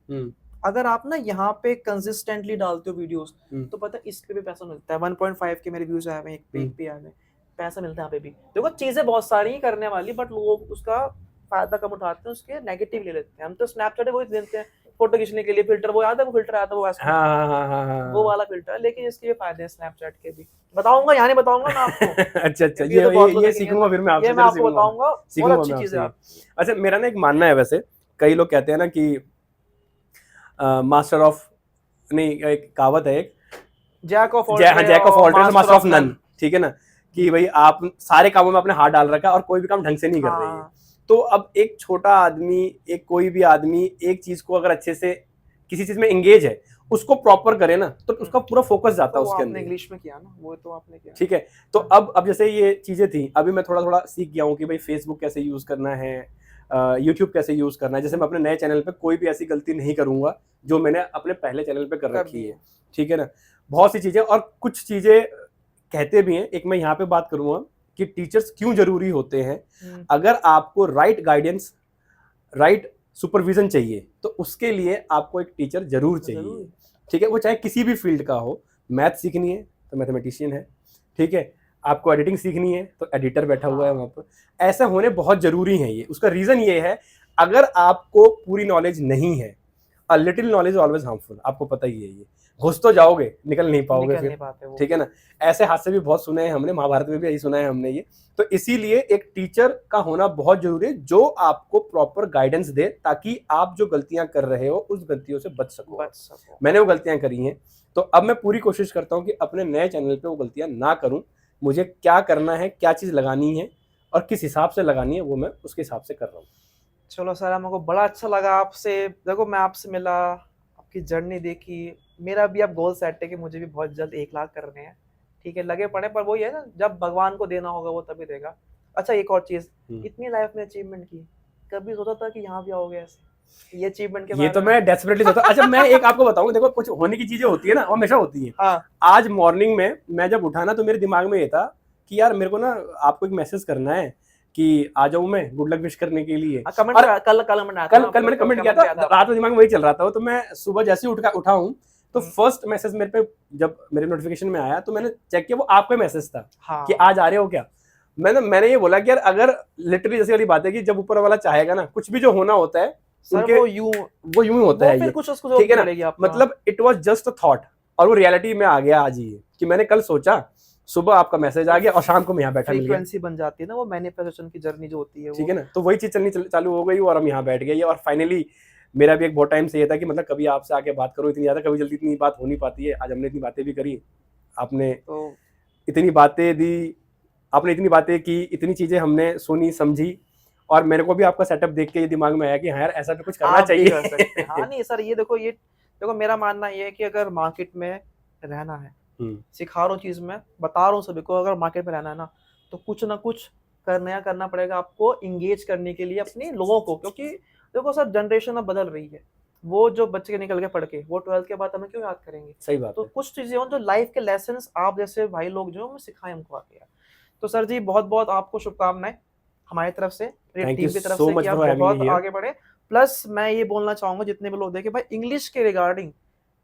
अगर आप ना यहाँ पे कंसिस्टेंटली डालते हो वीडियोस, तो पता है इस पे भी पैसा मिलता है। 1.5 के मेरे व्यूज आए हैं, एक पे आए हैं, पैसा मिलता है यहाँ पे भी। देखो चीजें बहुत सारी ही करने वाली, बट लोग उसका फायदा कम उठाते हैं, उसके नेगेटिव ले लेते हैं। हम तो स्नैपचैट वही देते हैं फोटो खींचने के लिए, फिल्टर वो याद है, वो फिल्टर आया था वो ऐसा, वो वाला फिल्टर है। लेकिन इसके भी फायदे हैं स्नैपचैट के भी, बताऊंगा यहाँ नहीं बताऊंगा मैं आपको। अच्छा अच्छा, क्योंकि तो बहुत लोग ये देखेंगे सीखूंगा तो फिर मैं आपसे, ये मैं आपको बताऊंगा, बहुत सीखूंगा अच्छी मैं चीज है आपसे। आपकी। अच्छा मेरा ना एक मानना है वैसे, कई लोग कहते हैं ना कि मास्टर ऑफ, नहीं एक कहावत है एक, jack of all jack of all trades master of none, none. ठीक है ना, कि भाई आप सारे कामों में अपने हाथ डाल रखा है और कोई भी काम ढंग से नहीं कर रहे हैं। तो अब एक छोटा आदमी, एक कोई भी आदमी एक चीज को अगर अच्छे से किसी चीज में एंगेज है, उसको प्रॉपर करे ना, तो उसका पूरा फोकस जाता है उसके अंदर। इंग्लिश में किया ना, वो तो आपने किया, ठीक है। तो अब जैसे ये चीजें थी, अभी मैं थोड़ा थोड़ा सीख गया हूँ कि भाई फेसबुक कैसे यूज करना है, यूट्यूब कैसे यूज करना है। जैसे मैं अपने नए चैनल पे कोई भी ऐसी गलती नहीं करूंगा जो मैंने अपने पहले चैनल पे कर रखी है, ठीक है ना। बहुत सी चीजें, और कुछ चीजें कहते भी हैं, एक मैं यहाँ पे बात करूंगा कि टीचर्स क्यों जरूरी होते हैं। अगर आपको राइट गाइडेंस, राइट सुपरविजन चाहिए, तो उसके लिए आपको एक टीचर जरूर चाहिए, ठीक है। वो चाहे किसी भी फील्ड का हो, मैथ सीखनी है तो मैथमेटिशियन है, ठीक है, आपको एडिटिंग सीखनी है तो एडिटर बैठा हुआ है वहां पर। ऐसे होने बहुत जरूरी है ये। उसका रीजन ये है, अगर आपको पूरी नॉलेज नहीं है, a little knowledge always harmful, आपको पता ही है ये। घुस तो जाओगे, निकल नहीं पाओगे फिर, ठीक है ना। ऐसे हादसे भी बहुत सुने हैं हमने, महाभारत में भी यही सुना है हमने ये। तो इसीलिए एक टीचर का होना बहुत जरूरी है, जो आपको प्रॉपर गाइडेंस दे, ताकि आप जो गलतियां कर रहे हो उस गलतियों से बच सको। मैंने वो गलतियां करी हैं, तो अब मैं पूरी कोशिश करता हूं कि अपने नए चैनल पे वो गलतियां ना करूं। मुझे क्या करना है, क्या चीज लगानी है और किस हिसाब से लगानी है, वो मैं उसके हिसाब से कर रहा हूँ। चलो सर, मेरे को बड़ा अच्छा लगा आपसे। देखो मैं आपसे मिला, आपकी जर्नी देखी, मेरा भी अब गोल सेट है कि मुझे भी बहुत जल्द 1 लाख करने हैं, ठीक है। लगे पड़े, पर वही है ना, जब भगवान को देना होगा वो तभी देगा। अच्छा एक और चीज, इतनी लाइफ में अचीवमेंट की, कभी सोचा था कि यहाँ भी आओगे ऐसे, ये अचीवमेंट के ये तो मैं डेस्परेटली सोचा। अच्छा मैं एक आपको बताऊं, देखो कुछ होने की चीजें होती है ना, वो हमेशा होती है। हाँ। आज मॉर्निंग में मैं जब उठा ना, तो मेरे दिमाग में ये था कि यार मेरे को ना आपको एक मैसेज करना है कि आ जाऊं मैं गुड लक विश करने के लिए। कमेंट कल मैंने कमेंट किया था, रात में दिमाग में वही चल रहा था। तो मैं सुबह जैसे ही उठा हूं, तो फर्स्ट मैसेज मेरे पे जब मेरे नोटिफिकेशन में आया, तो मैंने चेक किया, वो आपका मैसेज था। हाँ। कि आज आ रहे हो क्या। मैंने ये बोला कि यार अगर लिटरली जैसी वाली बात है कि जब ऊपर वाला चाहेगा ना, कुछ भी जो होना होता है उनके वो यूं ही होता है, ये ठीक है ना। मतलब it was just a thought, और वो रियलिटी में आ गया आज ही, कि मैंने कल सोचा, सुबह आपका मैसेज आ गया और शाम को मैं यहाँ बैठा मिल गया। फ्रीक्वेंसी बन जाती है ना, वो मैनिफेस्टेशन की जर्नी जो होती है, ठीक है ना। तो वही चीज चलनी चालू हो गई और हम यहाँ बैठ गए। और फाइनली मेरा भी एक बहुत टाइम से ये था कि मतलब कभी आपसे आके बात करूं, इतनी ज्यादा कभी जल्दी इतनी बात हो नहीं पाती है। आज हमने इतनी बातें भी करी, आपने तो इतनी बातें दी, आपने इतनी बातें की, इतनी चीजें हमने सुनी समझी, और मेरे को भी आपका सेटअप देख के ये दिमाग में आया कि हाँ यार ऐसा भी कुछ करना चाहिए। हाँ नहीं सर, ये देखो मेरा मानना ये है कि अगर मार्केट में रहना है, सिखा रहा हूँ चीज में, बता रहा हूँ सभी को, अगर मार्केट में रहना है ना, तो कुछ ना कुछ नया करना पड़ेगा आपको इंगेज करने के लिए अपने लोगों को, क्योंकि देखो सर जनरेशन अब बदल रही है। वो जो बच्चे निकल के पढ़ के वो 12th के बाद हमें क्यों याद करेंगे। सही बात तो है। कुछ चीजें हो जो लाइफ के लेसन्स आप जैसे भाई लोग जो सिखाएं हमको आके यार। तो सर जी बहुत बहुत आपको शुभकामनाएं हमारी तरफ से, मेरी थैंक टीम यू की तरफ सो से मच कि आप फॉर हैविंग मी बहुत हियर। आगे बढ़े। प्लस मैं ये बोलना चाहूंगा जितने भी लोग देखे भाई, इंग्लिश के रिगार्डिंग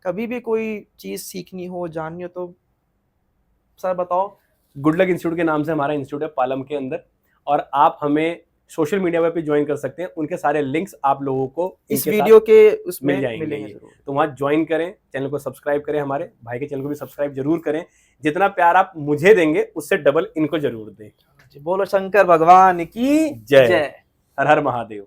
कभी भी कोई चीज सीखनी हो जाननी हो तो सर बताओ। गुड लक इंस्टीट्यूट के नाम से हमारा इंस्टीट्यूट है पालम के अंदर, और आप हमें सोशल मीडिया पे भी ज्वाइन कर सकते हैं। उनके सारे लिंक्स आप लोगों को इस वीडियो के उसमें मिल जाएंगे मिलेंगे ये। जरूर। तो वहाँ ज्वाइन करें, चैनल को सब्सक्राइब करें, हमारे भाई के चैनल को भी सब्सक्राइब जरूर करें। जितना प्यार आप मुझे देंगे उससे डबल इनको जरूर दें। बोलो शंकर भगवान की जय। जय। हर हर महादेव।